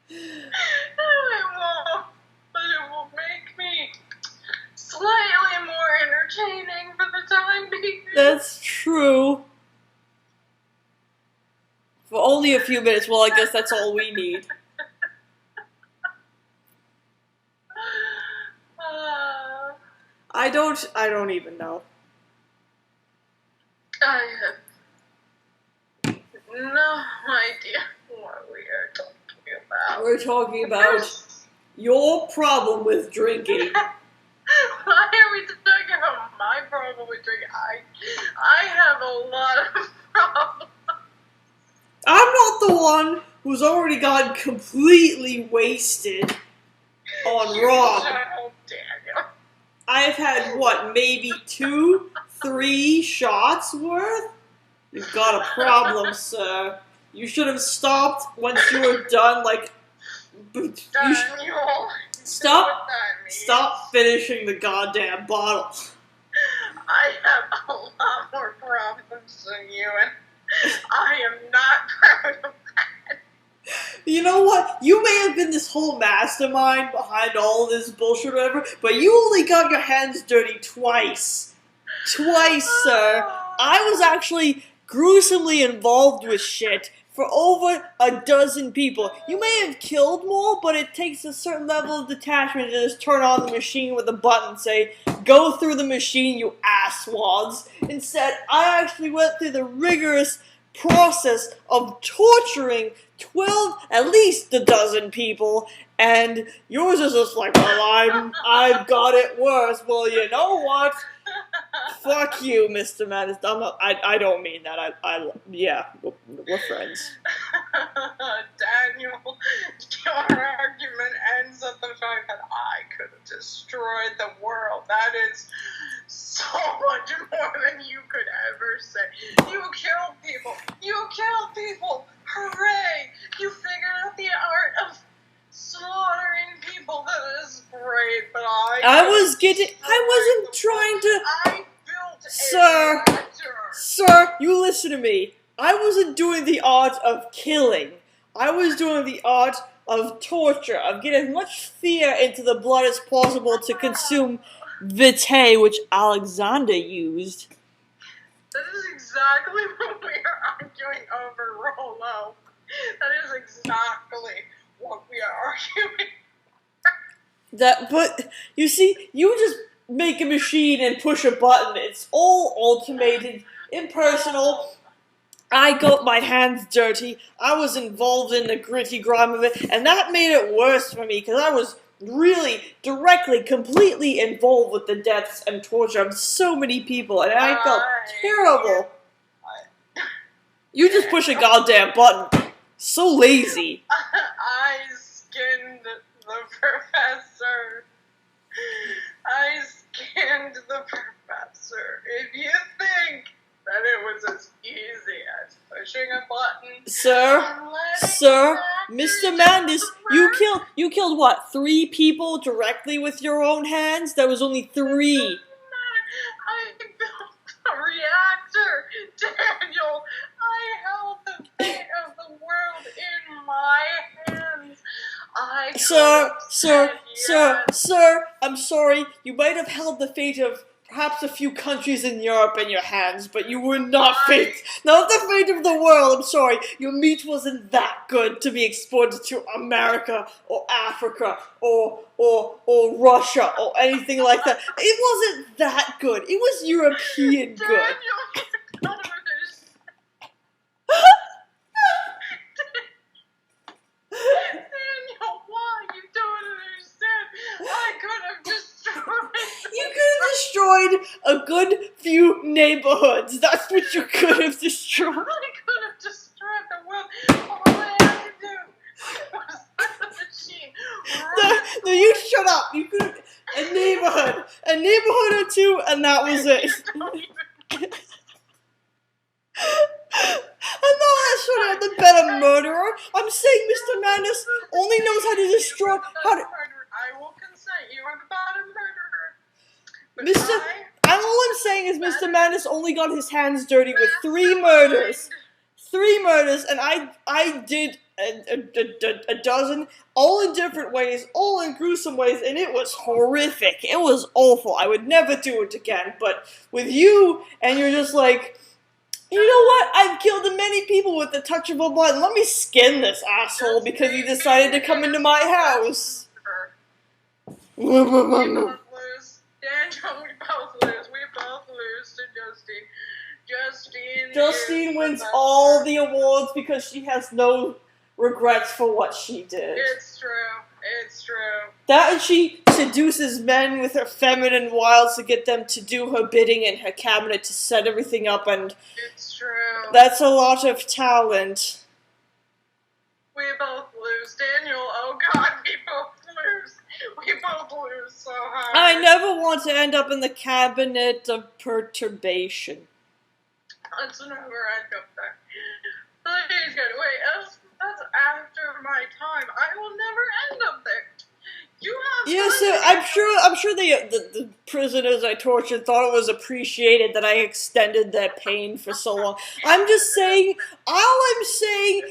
it won't. But it will make me slightly more entertaining for the time being. That's true. For only a few minutes. Well, I guess that's all we need. I don't even know. I have no idea what we are talking about. We're talking about your problem with drinking. Why are we talking about my problem with drinking? I have a lot of problems. I'm not the one who's already gotten completely wasted on Rob. Shut up, Daniel. I've had, what, maybe 2, 3 shots worth? You've got a problem, sir. You should have stopped once you were done, Daniel. Stop finishing the goddamn bottle. I have a lot more problems than you, and I am not proud of that. You know what? You may have been this whole mastermind behind all this bullshit or whatever, but you only got your hands dirty twice. Twice, sir. I was actually gruesomely involved with shit for over a dozen people. You may have killed more, but it takes a certain level of detachment to just turn on the machine with a button and say, go through the machine, you asswads. Instead, I actually went through the rigorous process of torturing 12, at least a dozen people, and yours is just like, well, I've got it worse. Well, you know what? Fuck you, Mr. Mandus. I don't mean that. Yeah, we're friends. Daniel, your argument ends at the fact that I could have destroyed the world. That is so much more than you could ever say. You killed people. You killed people. Hooray! You figured out the art of slaughtering people. That is great, but I wasn't trying to. I built a reactor. Sir, you listen to me. I wasn't doing the art of killing. I was doing the art of torture, of getting as much fear into the blood as possible to consume Vday, which Alexander used. That is exactly what we are arguing over, Rolo. That is exactly what we are arguing. But you see, you just make a machine and push a button. It's all automated, impersonal. I got my hands dirty. I was involved in the gritty grime of it, and that made it worse for me because I was really directly, completely involved with the deaths and torture of so many people, and I felt terrible. You just push a goddamn button. So lazy. I skinned the professor. I skinned the professor. If you think that it was as easy as pushing a button, Sir, Mr. Mandus, you killed what, 3 people directly with your own hands? That was only 3. I built a reactor, Daniel. I held the fate of the world in my hands. Sir, I'm sorry. You might have held the fate of perhaps a few countries in Europe in your hands, but you were not not the fate of the world. I'm sorry. Your meat wasn't that good to be exported to America or Africa or Russia or anything like that. It wasn't that good. It was European good. Daniel, you don't understand. Daniel, why? You don't understand. I could have destroyed. You could have destroyed a good few neighborhoods. That's what you could have destroyed. I could have destroyed the world. All I had to do was let the machine run. No, you shut up. You could have a neighborhood or two, and that was it. I'm not actually the better murderer. I'm saying Mr. Mandus only knows how to destroy. I will consent you are the bottom murderer. All I'm saying is Mr. Mandus only got his hands dirty with 3 murders. 3 murders, and I did a dozen, all in different ways, all in gruesome ways, and it was horrific. It was awful. I would never do it again. But with you, and you're just like, you know what? I've killed many people with the touch of a button. Let me skin this asshole because he decided to come into my house. We both lose. Daniel, we both lose. We both lose to Justine. Justine wins all the awards because she has no regrets for what she did. It's true. It's true. That and she seduces men with her feminine wiles to get them to do her bidding in her cabinet to set everything up, and it's true. That's a lot of talent. We both lose. Daniel, oh god, we both lose. We both lose so hard. I never want to end up in the cabinet of perturbation. Let's never end up there. Please, God, wait, that's after my time. I will never end up there. You have. Yes, I'm sure the prisoners I tortured thought it was appreciated that I extended their pain for so long. All I'm saying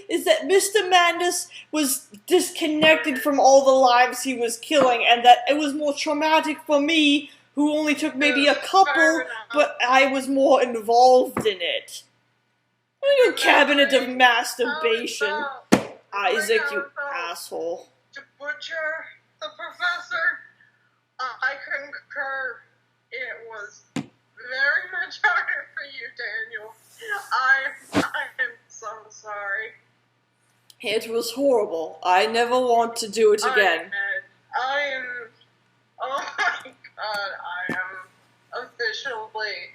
is that Mr. Mandus was disconnected from all the lives he was killing, and that it was more traumatic for me, who only took maybe a couple, but I was more involved in it. Your cabinet of masturbation. Isaac, you asshole. To butcher the professor, I concur. It was very much harder for you, Daniel. I am so sorry. It was horrible. I never want to do it again. I am. Oh my god, I am officially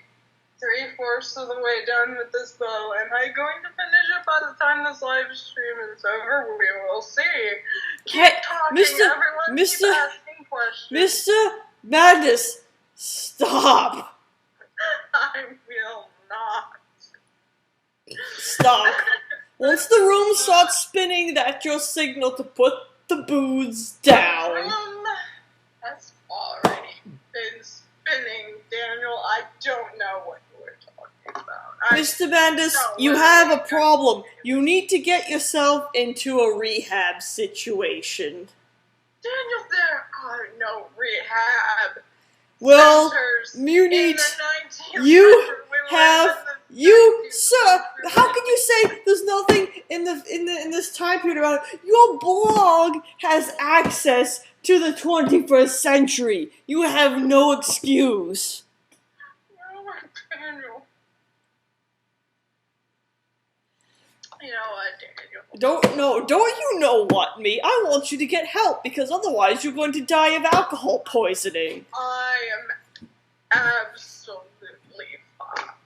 3/4 of the way done with this bow, and I'm going to finish it by the time this live stream is over. We will see. Keep talking, everyone. Keep asking questions. Mr. Mandus, stop. I will not. Stop. Once the room starts spinning, that's your signal to put the booze down. That's already been spinning, Daniel. I don't know what you were talking about. Mr. Mandus, you have a problem. You need to get yourself into a rehab situation. Daniel, there are no rehab. Well, centers you need. Sir. How can you say there's nothing in this time period about it? Your blog has access to the 21st century. You have no excuse. No, Daniel. You know what, Daniel? Don't you know what, me? I want you to get help, because otherwise you're going to die of alcohol poisoning. I am absolutely fine.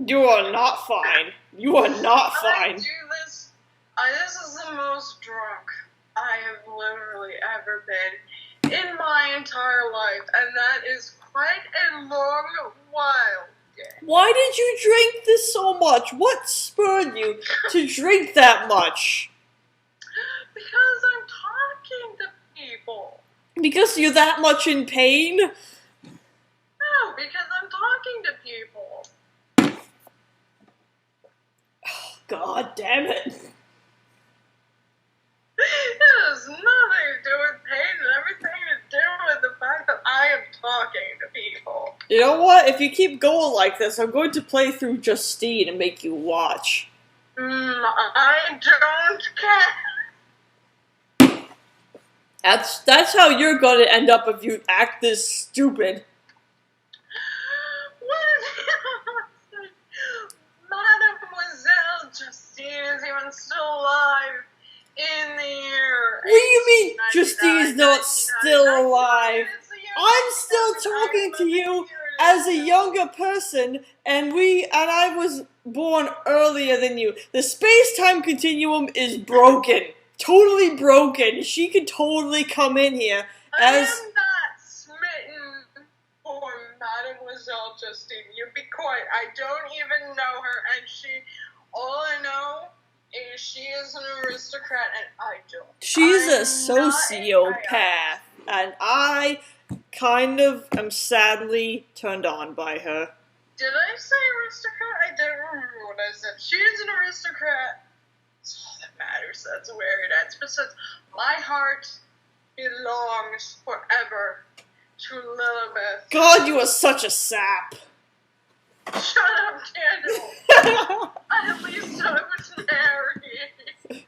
You are not fine. You are not fine. I do this. This is the most drunk I have literally ever been in my entire life, and that is quite a long while. Why did you drink this so much? What spurred you to drink that much? Because I'm talking to people. Because you're that much in pain? No, because I'm talking to people. God damn it. It has nothing to do with pain and everything to do with the fact that I am talking to people. You know what? If you keep going like this, I'm going to play through Justine and make you watch. I don't care. That's how you're going to end up if you act this stupid. Mademoiselle Justine is even still alive in the year. What do you mean Justine is not still alive? I'm still talking to you as a younger person, and I was born earlier than you. The space-time continuum is broken. Totally broken. She could totally come in here as... I am not smitten for Mademoiselle Justine. You be quiet. I don't even know her, and all I know is she is an aristocrat, and I don't. She's a sociopath, and I kind of am sadly turned on by her. Did I say aristocrat? I don't remember what I said. She is an aristocrat. That's all that matters. That's where it ends. Besides, my heart belongs forever to Lilibeth. God, you are such a sap. Shut up, Daniel. At least I was married.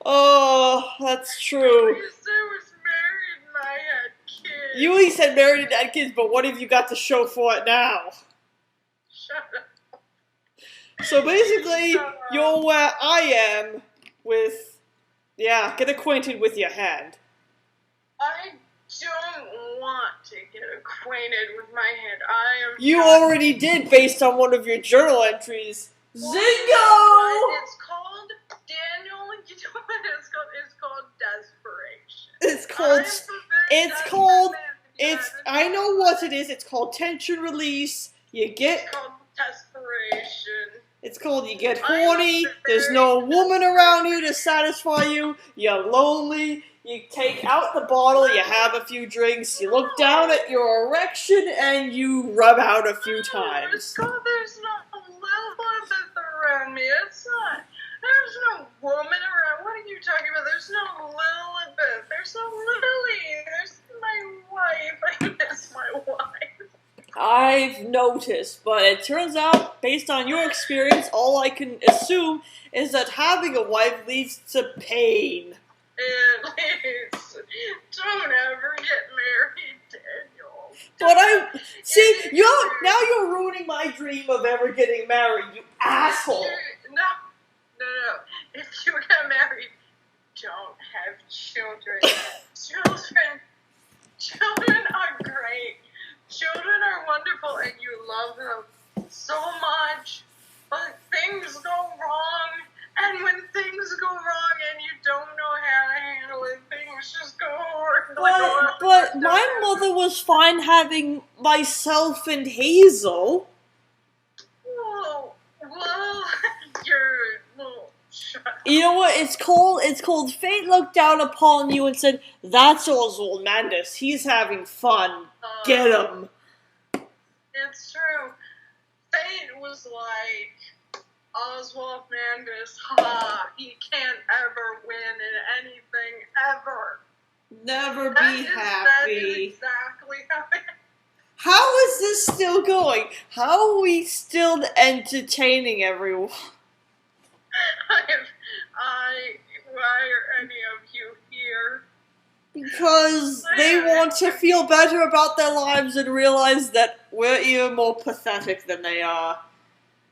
Oh, that's true. At least I was married and I had kids. You at least had married and had kids, but what have you got to show for it now? Shut up. So basically, you're where I am with... Yeah, get acquainted with your hand. I don't want to get acquainted with my hand. You already did, based on one of your journal entries. Zingo! It's called, Daniel, you know what it's called? It's called desperation. I know what it is. It's called tension release. It's called desperation. It's called you get horny. There's no woman around you to satisfy you. You're lonely. You take out the bottle, you have a few drinks, you look down at your erection, and you rub out a few times. It's called there's not a Lilibeth around me. It's not. There's no woman I've noticed, but it turns out, based on your experience, all I can assume is that having a wife leads to pain. It leads. Don't ever get married, Daniel. But now you're ruining my dream of ever getting married, you asshole. No. If you get married, don't have children. Children are great. Children are wonderful, and you love them so much. But things go wrong, and when things go wrong and you don't know how to handle it, things just go horribly. But my mother was fine having myself and Hazel. Well, you know what it's called? It's called Fate looked down upon you and said, "That's Oswald Mandus. He's having fun. Get him." It's true. Fate was like, Oswald Mandus, he can't ever win in anything ever. Never be happy. That is exactly how it is. How is this still going? How are we still entertaining everyone? Why are any of you here? Because they want to feel better about their lives and realize that we're even more pathetic than they are.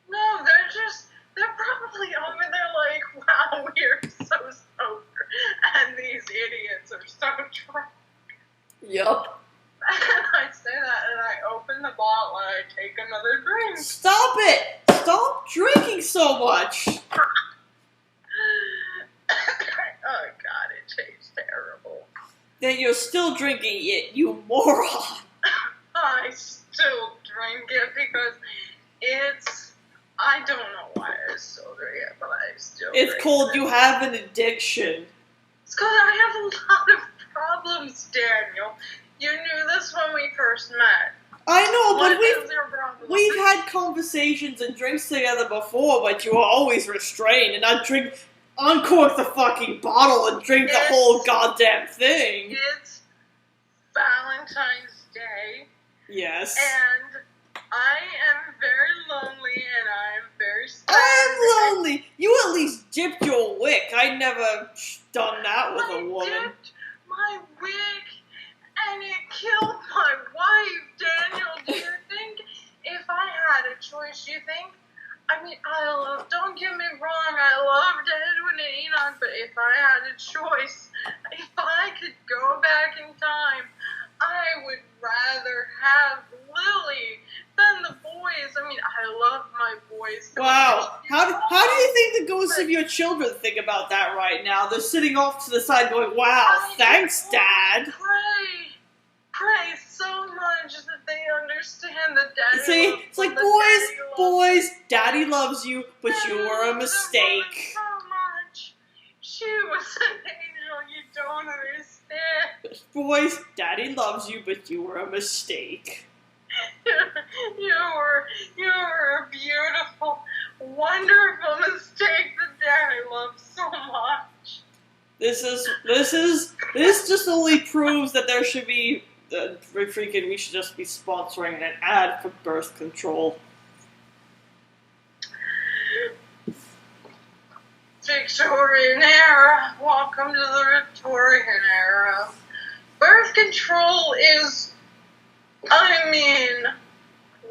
No, they're probably over there like, wow, we're so sober, and these idiots are so drunk. Yup. And I say that, and I open the bottle, and I take another drink. Stop it! Stop drinking so much! Oh god, it tastes terrible. Then you're still drinking it, you moron! I still drink it because I don't know why I still drink it, but I still drink it. It's called you have an addiction. It's because I have a lot of problems, Daniel. You knew this when we first met. I know, but we've had conversations and drinks together before, but you were always restrained, and I'd uncork the fucking bottle and drink the whole goddamn thing. It's Valentine's Day. Yes. And I am very lonely, and I am very sad. I am lonely! You at least dipped your wick. I never done that with a woman. I dipped my wig, and it killed my wife, Daniel. Do you think if I had a choice, don't get me wrong, I loved Edwin and Enoch, but if I had a choice, if I could go back in time, I would rather have Lily than the boys. I mean, I love my boys. Wow. How do you think the ghosts of your children think about that right now? They're sitting off to the side going, wow, thanks, Dad. Pray so much that they understand that Daddy See, loves it's like, them, boys, Daddy loves you, but you were a mistake. So much. She was an angel, you don't understand. Boys, Daddy loves you, but you were a mistake. You were a beautiful, wonderful mistake that Daddy loves so much. This just only proves that there should be we should just be sponsoring an ad for birth control. Victorian era. Welcome to the Victorian era. Birth control is,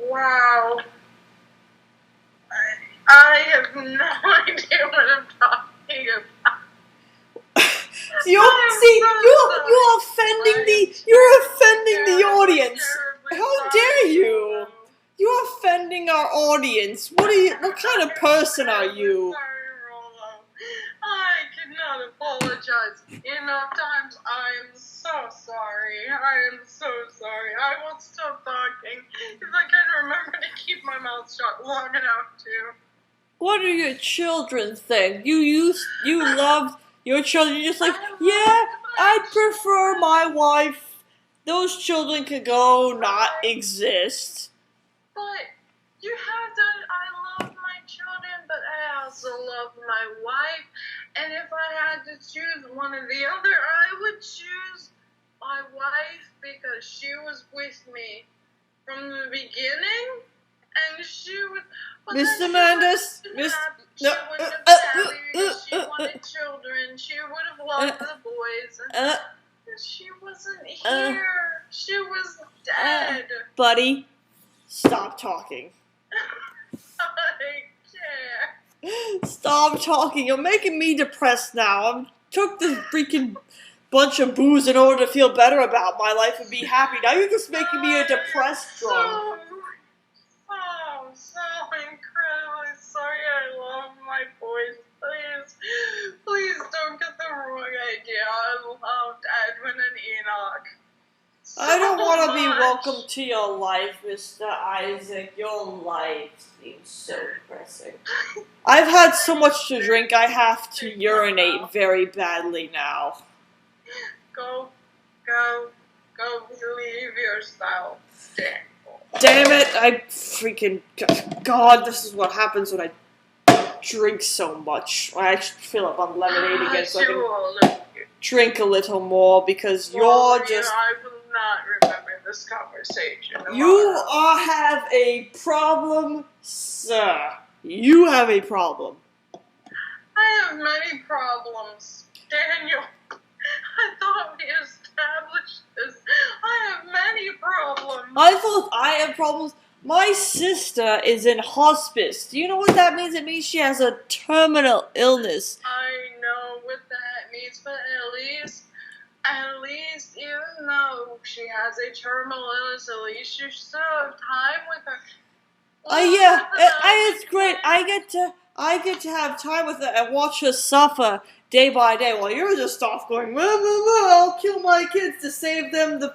wow. I have no idea what I'm talking about. You're offending the audience. How dare you? You're offending our audience. What kind of person are you? I cannot apologize enough times. I am so sorry. I am so sorry. I will stop talking if I can remember to keep my mouth shut long enough to. What do your children think? You love your children. You're just like, yeah, I'd prefer my wife. Those children could go not exist. But you have to, I love my children, but I also love my wife. And if I had to choose one or the other, I would choose my wife because she was with me from the beginning, and she would. Mr. Mandus, She wouldn't have happy because she wanted children. She would have loved the boys. And she wasn't here. She was dead. Buddy, stop talking. I can't. Stop talking. You're making me depressed now. I took this freaking bunch of booze in order to feel better about my life and be happy. Now you're just making me a depressed drunk. So incredibly sorry. I love my boys. Please don't get the wrong idea. I loved Edwin and Enoch. I don't want to be welcome to your life, Mr. Isaac. Your life seems so depressing. I've had so much to drink, I have to urinate very badly now. Go leave yourself. Damn it, I freaking... God, this is what happens when I drink so much. I should fill up on lemonade again so I can drink a little more, because you're just... I will not remember this conversation. You have a problem, sir. You have a problem. I have many problems, Daniel. I thought we established this. I have many problems. I thought I have problems. My sister is in hospice. Do you know what that means? It means she has a terminal illness. I know what that means, but at least, even though she has a terminal illness, at least you still have time with her. Yeah, it's great. I get to have time with her and watch her suffer day by day while you're just off going, I'll kill my kids to save them the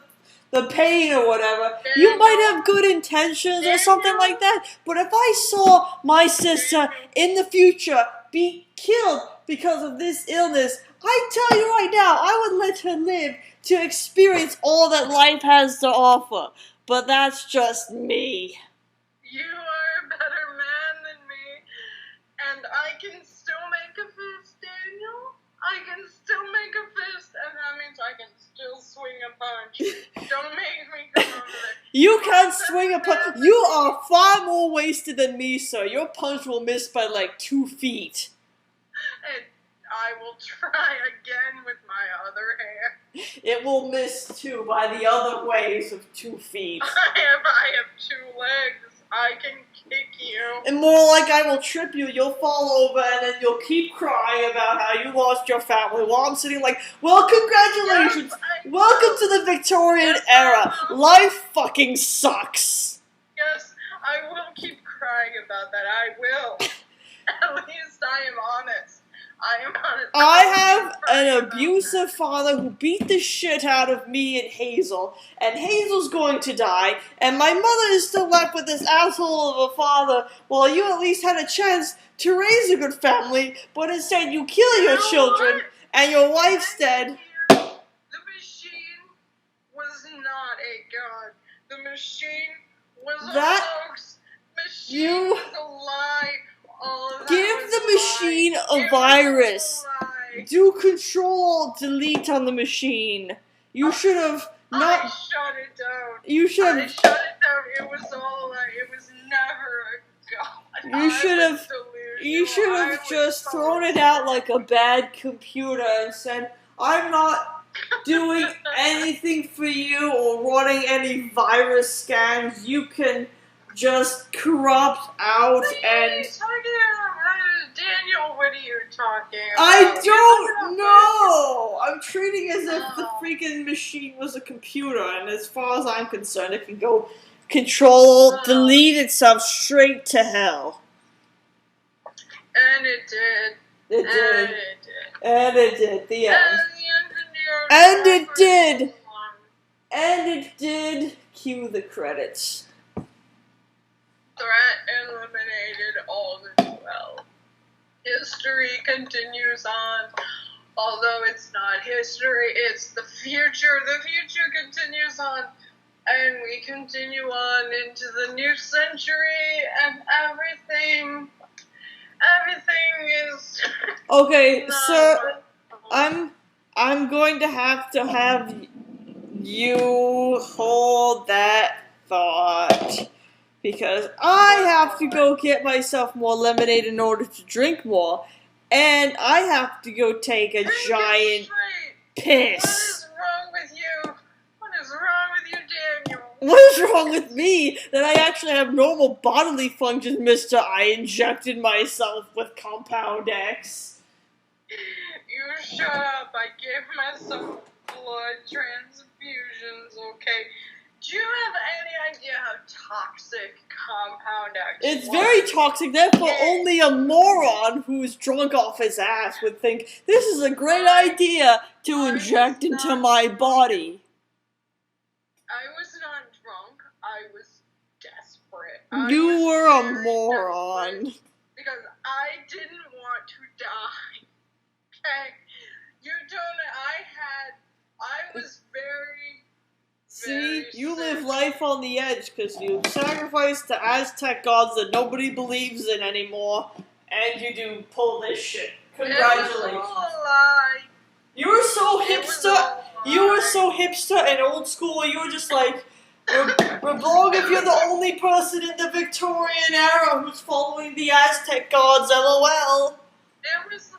pain or whatever. You might have good intentions or something like that, but if I saw my sister in the future be killed because of this illness, I tell you right now, I would let her live to experience all that life has to offer. But that's just me. You are a better man than me, and I can still make a fist, Daniel. I can still make a fist, and that means I can still swing a punch. Don't make me come over there. You can't swing a punch. You are far more wasted than me, sir. Your punch will miss by like 2 feet. And I will try again with my other hand. It will miss too by the other ways of 2 feet. I have 2 legs. I can kick you. And more like I will trip you, you'll fall over, and then you'll keep crying about how you lost your family while I'm sitting like, well, congratulations! Yes, welcome to the Victorian era! Life fucking sucks! Yes, I will keep crying about that. I will. At least I am honest. I have an abusive father who beat the shit out of me and Hazel, and Hazel's going to die, and my mother is still left with this asshole of a father, while you at least had a chance to raise a good family, but instead you kill your children, and your wife's dead. The machine was not a god. The machine was a hoax. Machine was a lie. Give the machine a virus. Do Control-Delete on the machine. You should have not. I shut it down. You should. I shut it down. It was all like it was never a god. You should have. You should have just thrown it out like a bad computer and said, "I'm not doing anything for you or running any virus scans. You can just corrupt out and." Daniel, what are you talking about? I don't know! I'm treating as if the freaking machine was a computer, and as far as I'm concerned, it can go Control-Delete itself straight to hell. And it did. It did. And it did. The end. And it did. And it did. Cue the credits. Threat eliminated, all is well. History continues on. Although it's not history, it's the future. The future continues on. And we continue on into the new century, and everything is... Okay, sir, I'm going to have you hold that thought. Because I have to go get myself more lemonade in order to drink more. And I have to go take a giant piss. What is wrong with you? What is wrong with you, Daniel? What is wrong with me? That I actually have normal bodily functions, mister. I injected myself with Compound X. You shut up. I gave myself blood transfusions, okay? Do you have any idea how toxic Compound X It's was? very toxic, therefore only a moron who's drunk off his ass would think, this is a great idea to inject into my body. I was not drunk. I was desperate. You were a moron. Because I didn't want to die. Okay? You don't know. I was very... See, you live life on the edge because you sacrifice to Aztec gods that nobody believes in anymore, and you do pull this shit. Congratulations. It was all a lie. You were so hipster. You were so hipster and old school. You were just like, Reblog, if you're the only person in the Victorian era who's following the Aztec gods, LOL. It was...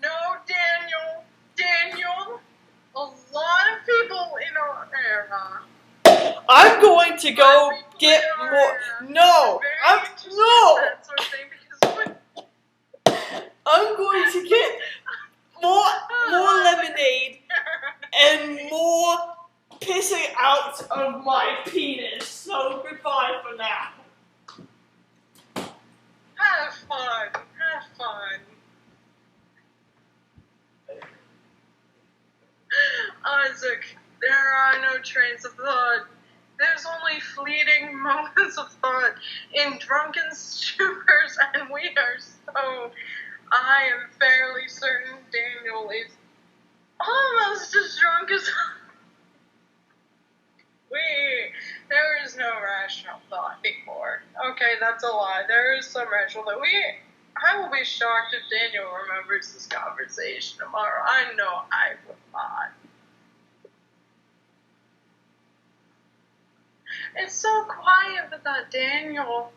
No, Daniel. A lot of people in our era. I'm going to go get more. No, I'm going to get more lemonade and more pissing out of my penis. So goodbye for now. Have fun. Isaac, there are no trains of thought. There's only fleeting moments of thought in drunken stupors, and we are so... I am fairly certain Daniel is almost as drunk as... There is no rational thought anymore. Okay, that's a lie. There is some rational thought. I will be shocked if Daniel remembers this conversation tomorrow. I know I will not. It's so quiet without Daniel.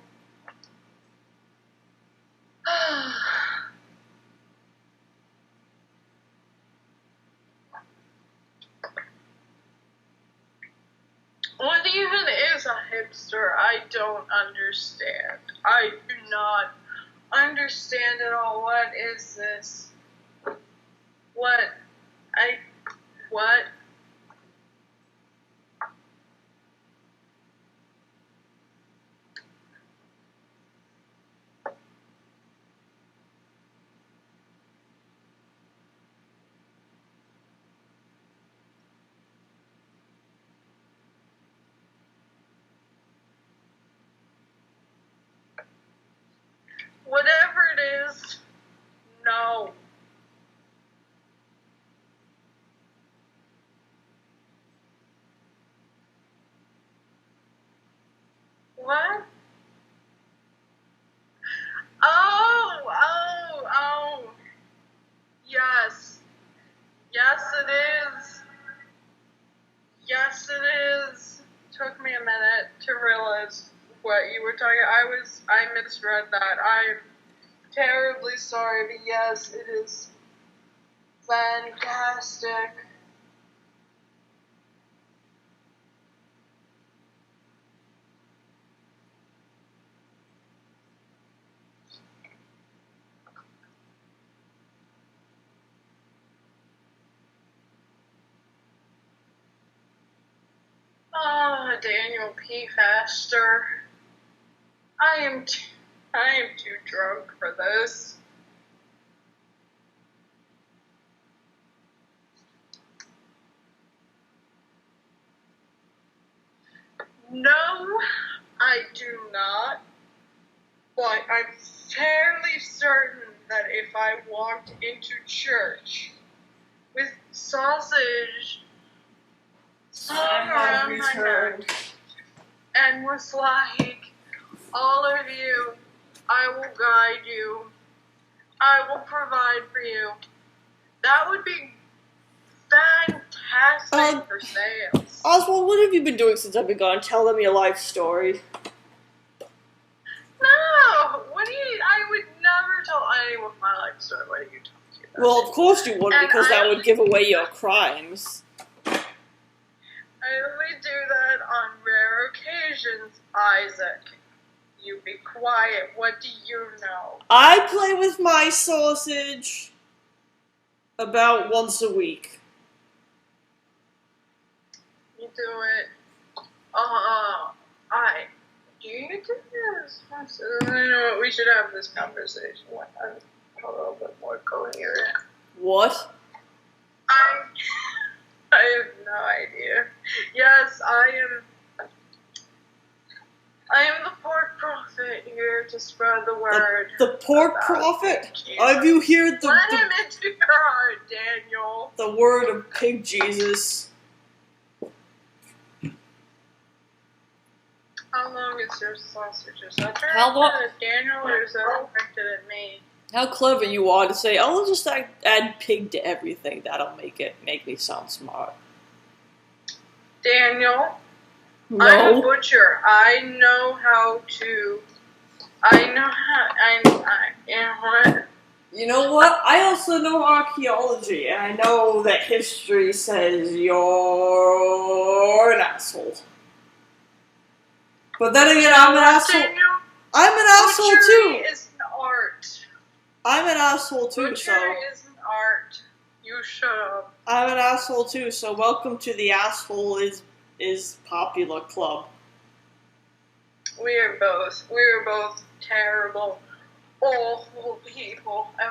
What even is a hipster? I don't understand. I do not understand at all. What is this? What? Whatever it is, no. What? Oh. Yes. Yes, it is. Yes, it is. Took me a minute to realize what you were talking. I misread that. I'm terribly sorry, but yes, it is fantastic. Oh, Daniel P. Faster. I am too drunk for this. No, I do not. But I'm fairly certain that if I walked into church with sausage slung around my neck and was like, all of you, I will guide you, I will provide for you, that would be fantastic. casting for sales. Oswald, what have you been doing since I've been gone? Tell them your life story. No! What do you... I would never tell anyone my life story. What are you talking about? Well, of course you would, And because that I- would give away your crimes. I only do that on rare occasions, Isaac. You be quiet. What do you know? I play with my sausage about once a week. You do it. Do you do this? I know what, we should have this conversation when I'm a little bit more coherent. What? I have no idea. Yes, I am the pork prophet here to spread the word. The pork about prophet? Jesus. Have you heard Let him into your heart, Daniel. the word of Pig Jesus? How long is your sausage? Is that directed How long- at Daniel or is that directed at me? How clever you are to say, I'll just add pig to everything. That'll make me sound smart. Daniel, I'm a No. butcher. I know how. You know what? I also know archaeology, and I know that history says you're an asshole. But then again, I'm an asshole. Daniel, I'm an asshole butchery too. is an art. I'm an asshole too, Butchery so is an art. You shut up. I'm an asshole too, so welcome to the asshole is popular club. We are both terrible, awful people, and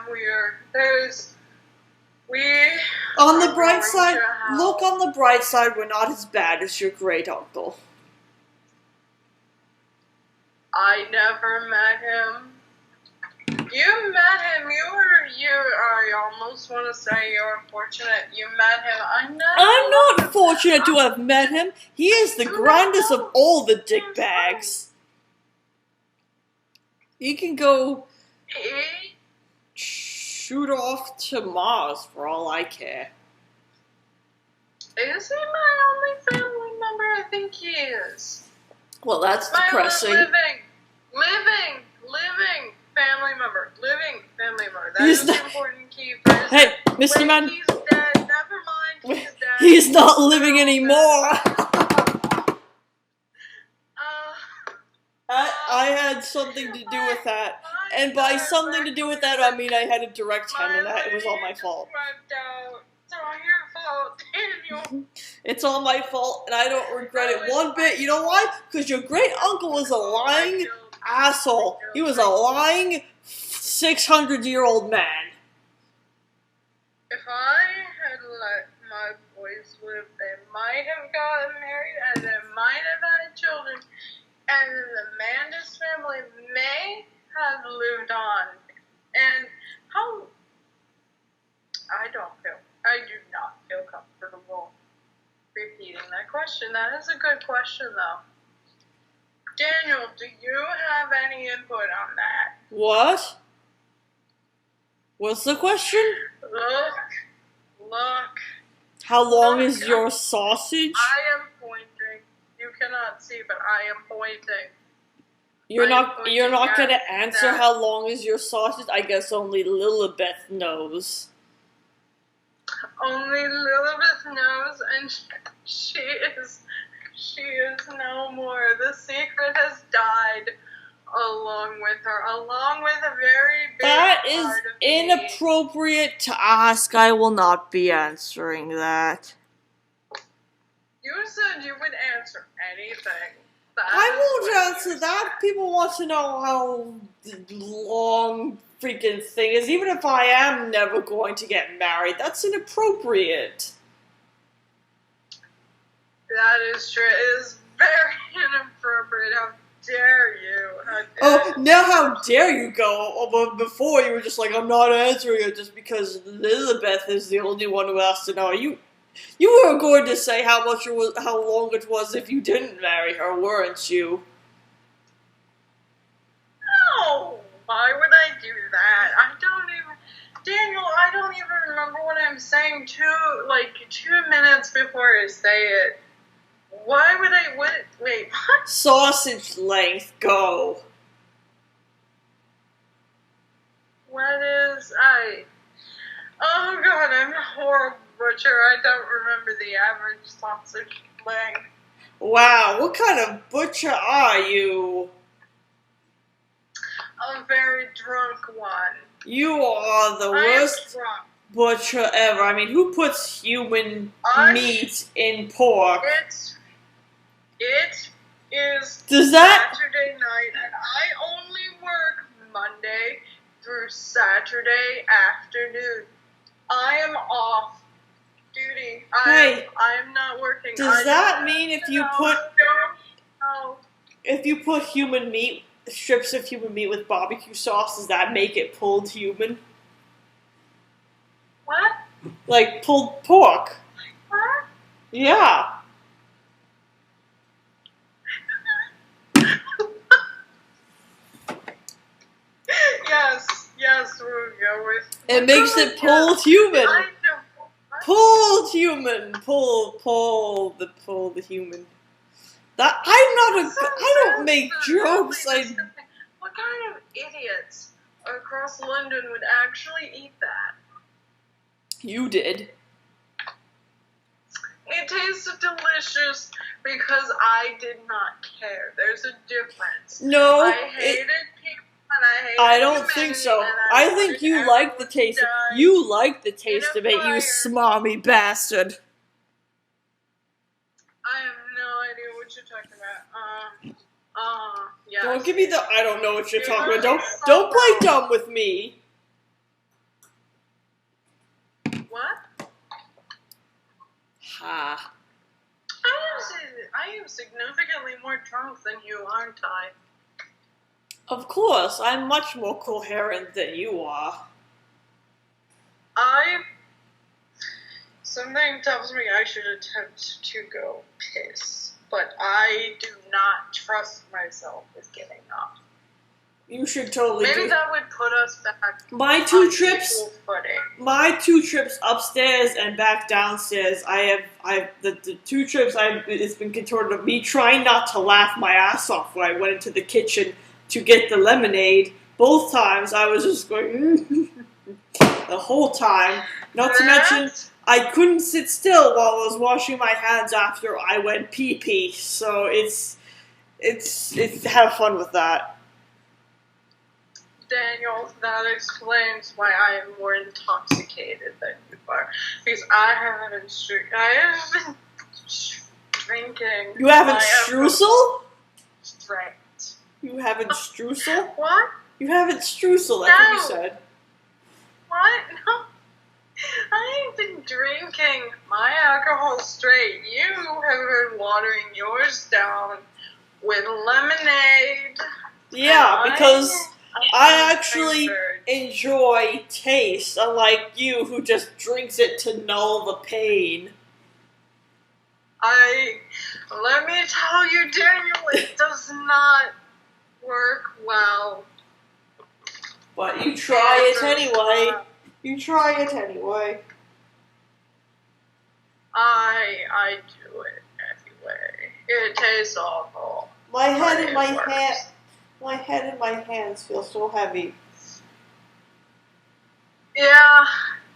On the are bright going side, to hell. look on the bright side, we're not as bad as your great uncle. I never met him. You met him. I almost want to say you're fortunate you met him. I'm not fortunate to have met him. He is the grandest of all the dickbags. He can go shoot off to Mars for all I care. Is he my only family member? I think he is. Well, that's My depressing. living family member. Living family member. That He's is not- the important key phrase. Hey, Mr. Wait, Man, he's dead. Never mind. He's dead. he's not living anymore. I had something to do with that. And by something to do with that, I mean I had a direct hand in that. It was all my fault. It's all your fault, Daniel. It's all my fault, and I don't regret it one bit. You know why? Because your great uncle was a lying asshole. He was a lying 600-year-old man. If I had let my boys live, they might have gotten married, and they might have had children, and the Mandus family may have lived on. And how... I do not feel comfortable repeating that question. That is a good question, though. Daniel, do you have any input on that? What? What's the question? Look. How long is your sausage? I am pointing. You cannot see, but I am pointing. You're I'm not pointing gonna at answer that. how long is your sausage? I guess only Lilibeth knows. Only Lilibeth knows, and she is no more. The secret has died along with her, along with a very big That is part of me. inappropriate to ask. I will not be answering that. You said you would answer anything. That I is won't what answer you that. said. People want to know how long freaking thing is. Even if I am never going to get married, that's inappropriate. That is true. It is very inappropriate. How dare you? Oh, now how dare you go? Oh, but before you were just like, I'm not answering it just because Elizabeth is the only one who has to know. You were going to say how long it was if you didn't marry her, weren't you? No! Why would I do that? I don't even... Daniel, I don't even remember what I'm saying 2 minutes before I say it. Why would I, wait, what? Sausage length, go. What is, oh god, I'm a horrible butcher. I don't remember the average sausage length. Wow, what kind of butcher are you? A very drunk one. You are the worst butcher ever. I mean, who puts human meat in pork? It is Does that... Saturday night, and I only work Monday through Saturday afternoon. I am off duty. I am not working. Does that mean if you put human meat, strips of human meat with barbecue sauce, does that make it pulled human? What? Like pulled pork. What? Yeah. Yes, we'll go with... It makes it pulled human. Pulled human. Pull the human. That I don't make jokes. What kind of idiots across London would actually eat that? You did. It tasted delicious because I did not care. There's a difference. No, I hated people and I hated I don't think so. I think you like the taste. You like the taste of it, you smarmy bastard. I have no idea what you're talking about. Yes. Don't give me the I don't know what you're talking about. Don't play dumb with me. What? Ha. I am significantly more drunk than you, aren't I? Of course, I'm much more coherent than you are. Something tells me I should attempt to go piss, but I do not trust myself with getting up. You should totally Maybe that would put us back my on two trips equal footing. My 2 trips upstairs and back downstairs, the 2 trips it's been contorted of me trying not to laugh my ass off when I went into the kitchen to get the lemonade. Both times I was just going the whole time. Not to mention I couldn't sit still while I was washing my hands after I went pee-pee. So it's have fun with that. Daniel, that explains why I am more intoxicated than you are. Because I haven't been drinking. You haven't streusel? Straight. You haven't streusel? What? You haven't streusel, that's what you said. What? No. I ain't been drinking my alcohol straight. You have been watering yours down with lemonade. Yeah, because I actually enjoy taste, unlike you who just drinks it to null the pain. Let me tell you, Daniel, it does not work well. But you try it anyway. You try it anyway. I do it anyway. It tastes awful. My head and my hands feel so heavy. Yeah,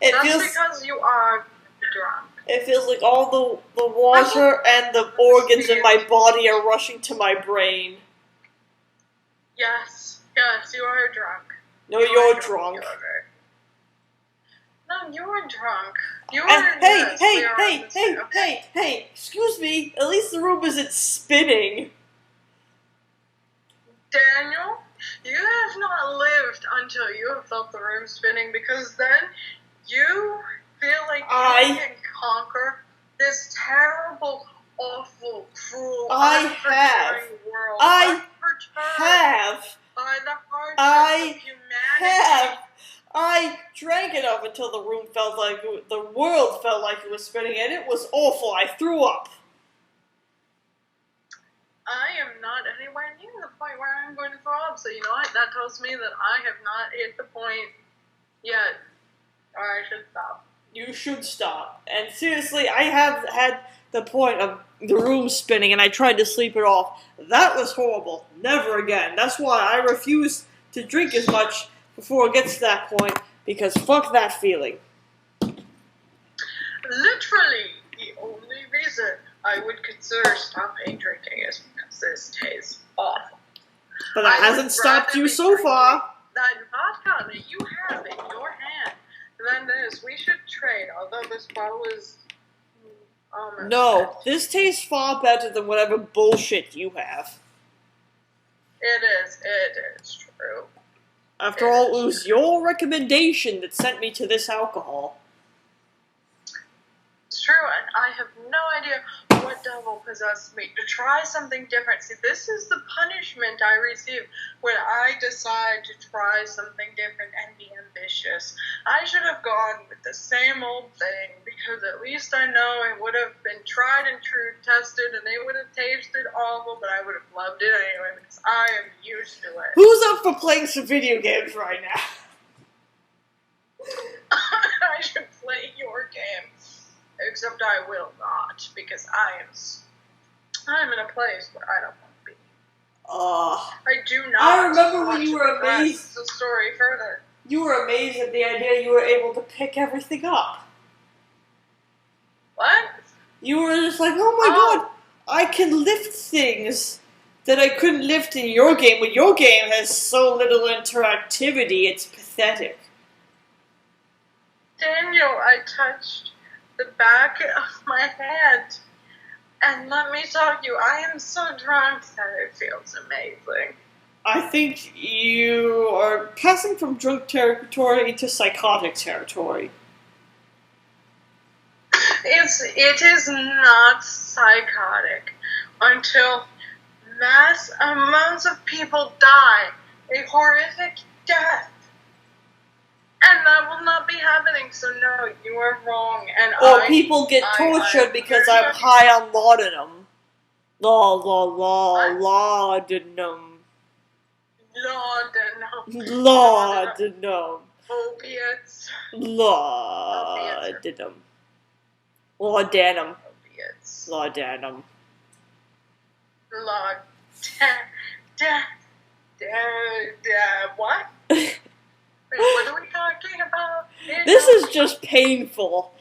That's because you are drunk. It feels like all the water and the organs in my body are rushing to my brain. Yes, you are drunk. No, you're drunk. No, you're drunk. Hey, excuse me, at least the room isn't spinning. Daniel, you have not lived until you have felt the room spinning, because then you feel like you can conquer this terrible, awful, cruel, unforgiving world. I drank it up until the world felt like it was spinning, and it was awful. I threw up. I am not anywhere near the point where I'm going to throw up, so you know what? That tells me that I have not hit the point yet Or I should stop. You should stop. And seriously, I have had the point of the room spinning and I tried to sleep it off. That was horrible. Never again. That's why I refuse to drink as much before it gets to that point, because fuck that feeling. Literally, the only reason I would consider stopping drinking is because this tastes awful. But that hasn't stopped you so far. That vodka that you have in your hand, than this. We should trade, although this bottle is almost No, empty. this tastes far better than whatever bullshit you have. It is true. After all, it was your recommendation that sent me to this alcohol. It's true, and I have no idea what devil possessed me to try something different. See, this is the punishment I receive when I decide to try something different and be ambitious. I should have gone with the same old thing, because at least I know it would have been tried and true, tested, and it would have tasted awful, but I would have loved it anyway, because I am used to it. Who's up for playing some video games right now? I should play your game. Except I will not, because I'm in a place where I don't want to be. I do not. I remember when want you to were progress amazed. the story further. You were amazed at the idea you were able to pick everything up. What? You were just like, oh my god, I can lift things that I couldn't lift in your game, but your game has so little interactivity, it's pathetic. Daniel, I touched the back of my hand, and let me tell you, I am so drunk that it feels amazing. I think you are passing from drunk territory to psychotic territory. It is not psychotic until mass amounts of people die a horrific death. And that will not be happening, so no, you are wrong. And Or people get tortured because I'm high on laudanum. Laudanum. Laudanum. Opiates. Laudanum. Laudanum. Opiates. Laudanum. What? Wait, what are we talking about? This is just painful.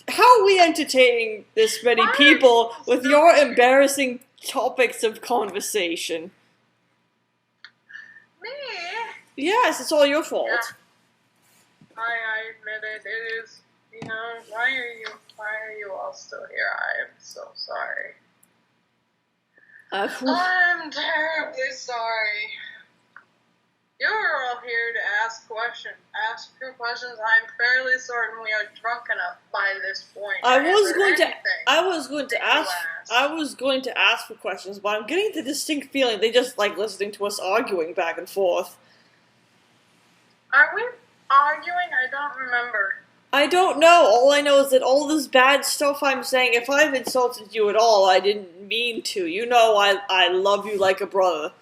How are we entertaining this many people with your embarrassing topics of conversation? Me? Yes, it's all your fault. Yeah. I admit it. It is. Why are you all still here? I am so sorry. I'm terribly sorry. You're all here to ask questions. Ask true questions. I'm fairly certain we are drunk enough by this point. I was going to ask for questions, but I'm getting the distinct feeling they just like listening to us arguing back and forth. Are we arguing? I don't remember. I don't know. All I know is that all this bad stuff I'm saying, if I've insulted you at all, I didn't mean to. You know I love you like a brother.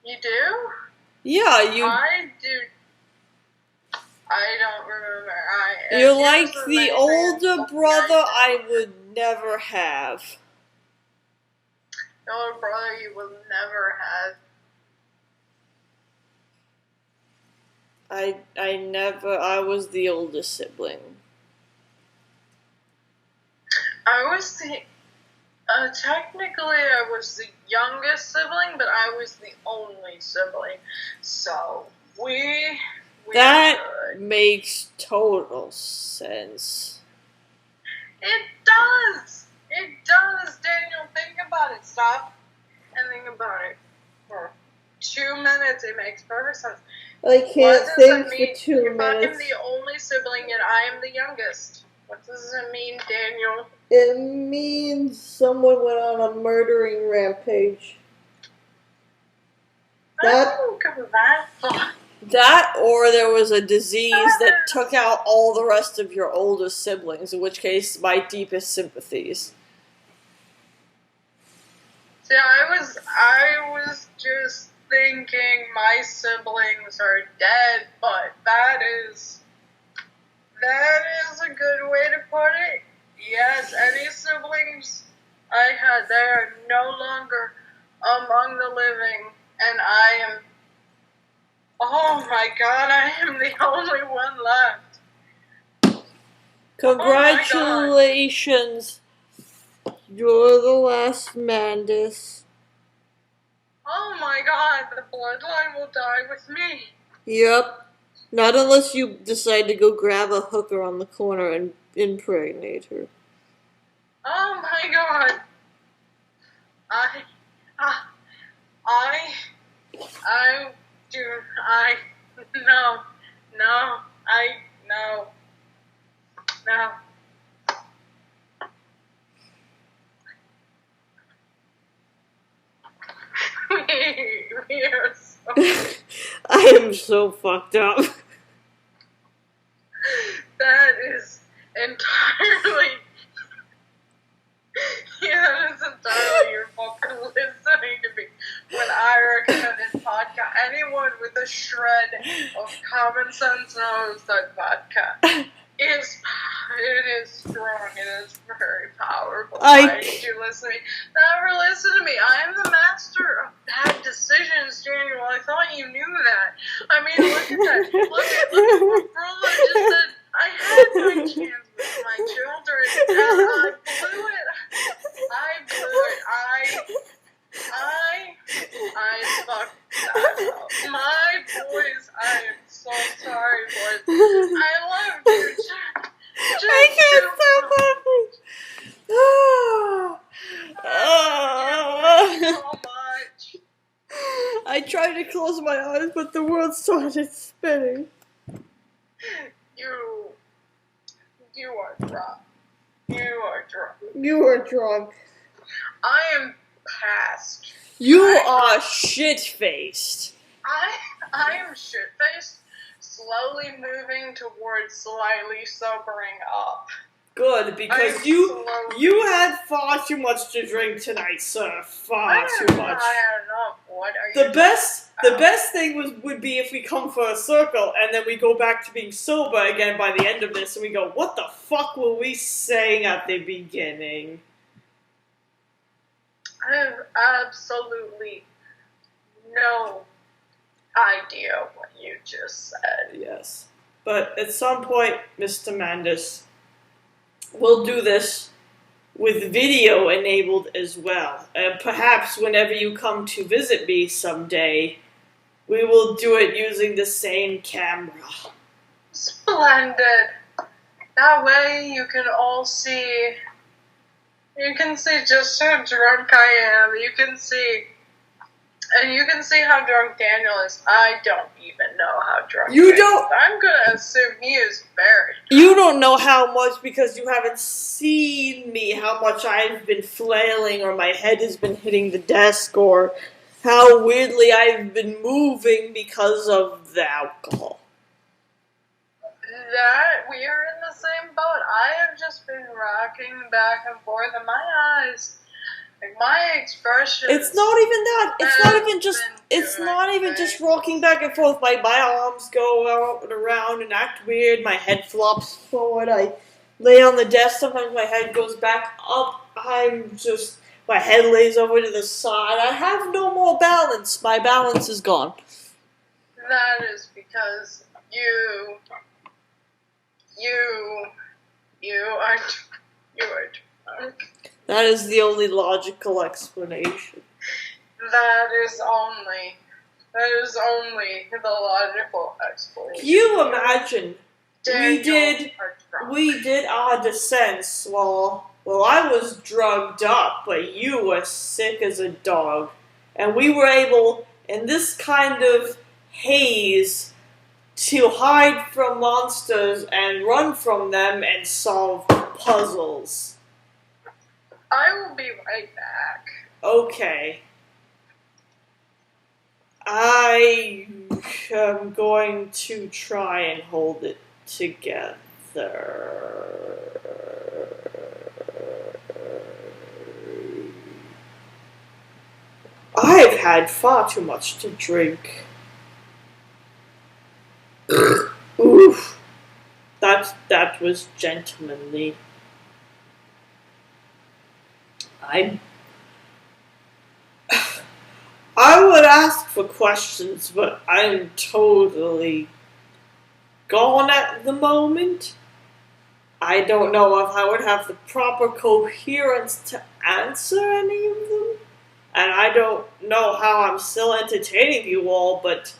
You do? Yeah, you... I do. I don't remember. You're like the older brother I would never have. The older brother you will never have. I was the oldest sibling. Technically I was the youngest sibling, but I was the only sibling. So, we that makes total sense. It does! It does, Daniel. Think about it. Stop and think about it. For 2 minutes, it makes perfect sense. I can't think for 2 If I am minutes. the only sibling and I am the youngest, what does it mean, Daniel? It means someone went on a murdering rampage. I don't go that far. That, or there was a disease that took out all the rest of your older siblings, in which case, my deepest sympathies. See, I was just thinking my siblings are dead, but that is a good way to put it. Yes, any siblings I had, they are no longer among the living, and I am, oh my god, I am the only one left. Congratulations. You're the last Mandus. Oh my god, the bloodline will die with me. Yep. Not unless you decide to go grab a hooker on the corner and impregnate her. Oh my god. No. We are so... I am so fucked up. That is entirely... Yeah, that is entirely your fault for listening to me when I recommended vodka. Anyone with a shred of common sense knows that vodka is strong. It is very powerful. Why did you listen to me? Never listen to me. I am the master of bad decisions, Daniel. I thought you knew that. I mean, look at that. Look at what Brula just said. I had my chance with my children, and I blew it. I fucked that up. My boys, I am so sorry, boys. I love you, Jack. I can't stop laughing. So much. I tried to close my eyes, but the world started spinning. You are drunk. You are drunk. You are drunk. I am past. You are shit-faced. I am shit-faced, slowly moving towards slightly sobering up. Good, because you had far too much to drink tonight, sir. Far too much. I had enough. What are you The best thing would be if we come for a circle and then we go back to being sober again by the end of this and we go, what the fuck were we saying at the beginning? I have absolutely no idea what you just said. Yes. But at some point, Mr. Mandus, we'll do this with video enabled as well. Perhaps whenever you come to visit me someday, we will do it using the same camera. Splendid. That way you can all see... You can see just how drunk I am. You can see how drunk Daniel is. I don't even know how drunk you he don't. Is. I'm gonna assume he is very drunk. You don't know how much because you haven't seen me. How much I've been flailing, or my head has been hitting the desk, or how weirdly I've been moving because of the alcohol. That we are in the same boat. I have just been rocking back and forth, and my eyes, like my expression. It's not even that. It's not even just rocking back and forth. My arms go out and around and act weird. My head flops forward. I lay on the desk. Sometimes my head goes back up. My head lays over to the side. I have no more balance. My balance is gone. That is because you are drunk. That is the only logical explanation. That is only the logical explanation. Can you imagine? We did our descents while I was drugged up, but you were sick as a dog. And we were able, in this kind of haze, to hide from monsters and run from them and solve puzzles. I will be right back. Okay. I am going to try and hold it together. I've had far too much to drink. Oof. That was gentlemanly. I would ask for questions, but I'm totally gone at the moment. I don't know if I would have the proper coherence to answer any of them. And I don't know how I'm still entertaining you all, but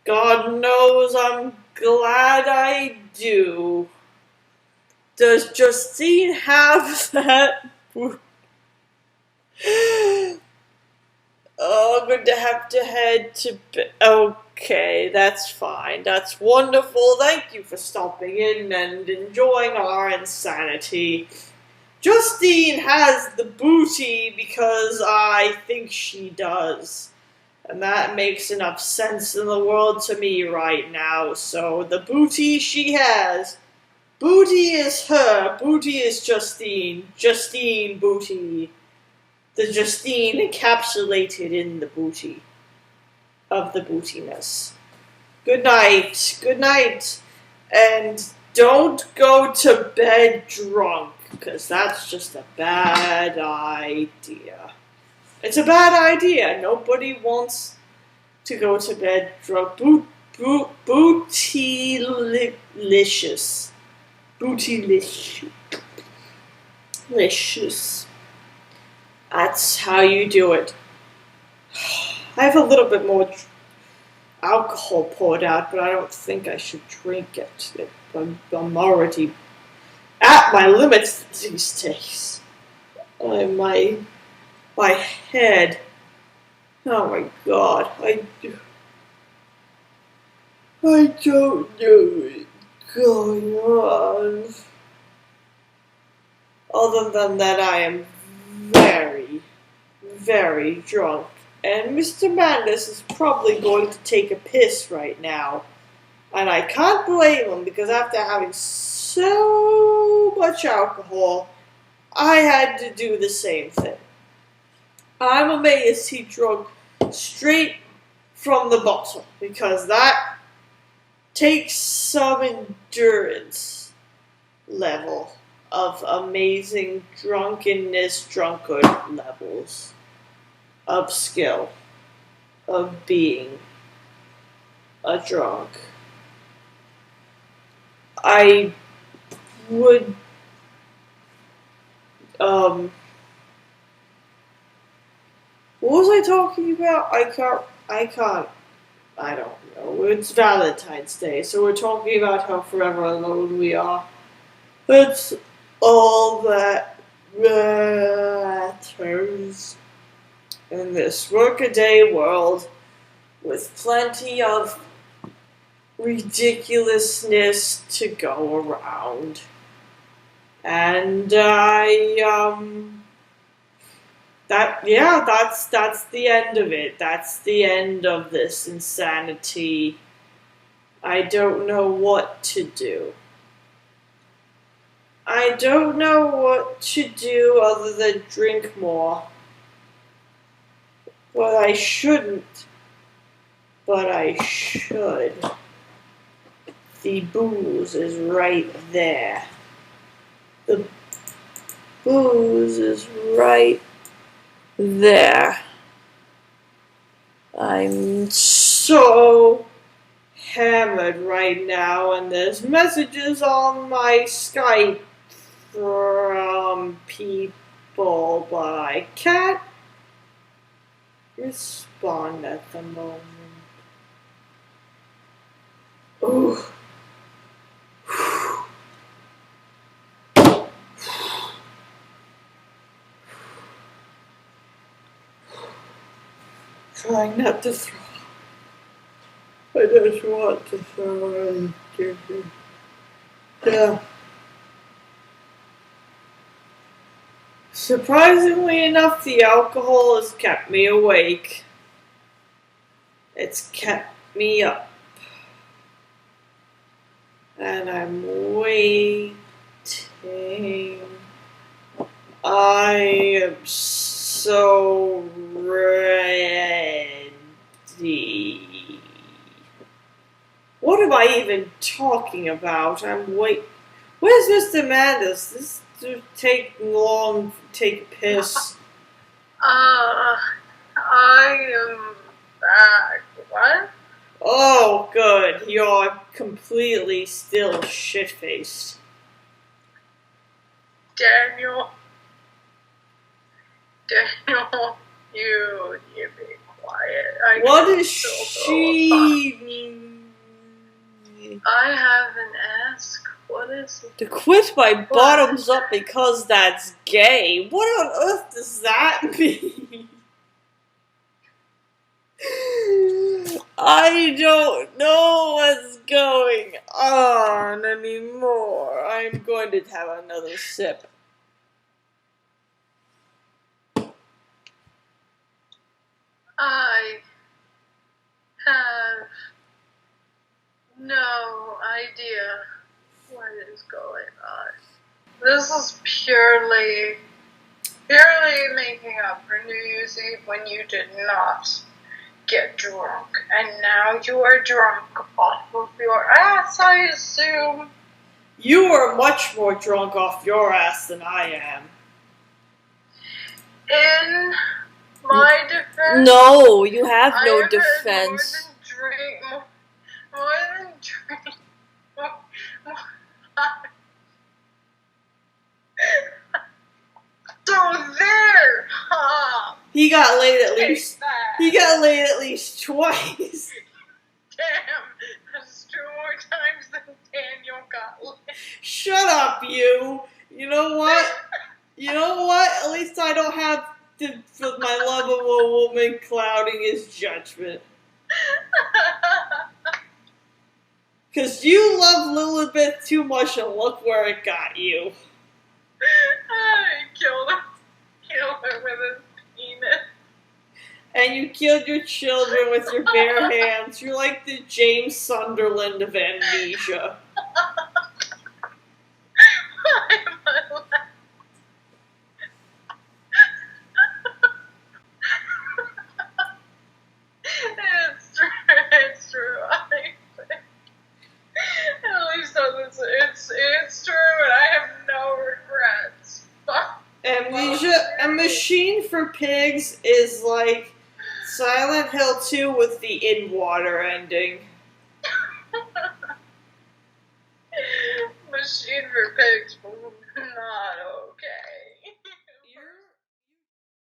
God knows I'm glad I do. Does Justine have that? Oh, I'm going to have to head to bed. Okay, that's fine. That's wonderful. Thank you for stopping in and enjoying our insanity. Justine has the booty because I think she does. And that makes enough sense in the world to me right now. So the booty she has. Booty is her. Booty is Justine. Justine booty. The Justine encapsulated in the booty of the bootiness. Good night. Good night. And don't go to bed drunk, because that's just a bad idea. It's a bad idea. Nobody wants to go to bed drunk. Bootylicious. Bootylicious. That's how you do it. I have a little bit more alcohol poured out, but I don't think I should drink it. I'm already at my limits these days. My head. Oh my God. I don't know what's going on. Other than that, I am very, very drunk. And Mr. Mandus is probably going to take a piss right now. And I can't blame him, because after having so much alcohol, I had to do the same thing. I'm amazed he drunk straight from the bottle, because that takes some endurance level of amazing drunkenness, drunkard levels of skill, of being a drunk. I would, what was I talking about? I don't know. It's Valentine's Day, so we're talking about how forever alone we are. That's all that matters in this workaday world, with plenty of ridiculousness to go around. And that's the end of it. That's the end of this insanity. I don't know what to do. I don't know what to do other than drink more. But I shouldn't. But I should. The booze is right there. The booze is right there. I'm so hammered right now, and there's messages on my Skype from people, but I can't respond at the moment. Ooh. Trying not to throw up. I just want to throw and give you. Yeah. Surprisingly enough, the alcohol has kept me awake. It's kept me up. And I'm waiting. I am so ready. What am I even talking about? Where's Mr. Mandus? This is taking long to take a piss. I am back. What? Oh, good. You're completely still shit-faced. Daniel, you be quiet. What is she? I have an ask. What is it? To quit my bottoms up because that's gay. What on earth does that mean? I don't know what's going on anymore. I'm going to have another sip. I have no idea what is going on. This is purely making up for New Year's Eve when you did not get drunk, and now you are drunk off of your ass, I assume. You are much more drunk off your ass than I am. In my defense, no, you have no defense. More than drink. So there. He got laid at least. He got laid at least twice. Damn, that's 2 more times than Daniel got laid. Shut up, you. You know what? At least I don't have my love of a woman clouding his judgment. Because you love Lilibeth too much, and look where it got you. I killed her with his penis. And you killed your children with your bare hands. You're like the James Sunderland of amnesia. Why am I laughing? It's true. At least on this, it's true, and I have no regrets. Amnesia, A Machine for Pigs is like Silent Hill 2 with the in-water ending. Machine for Pigs, not over.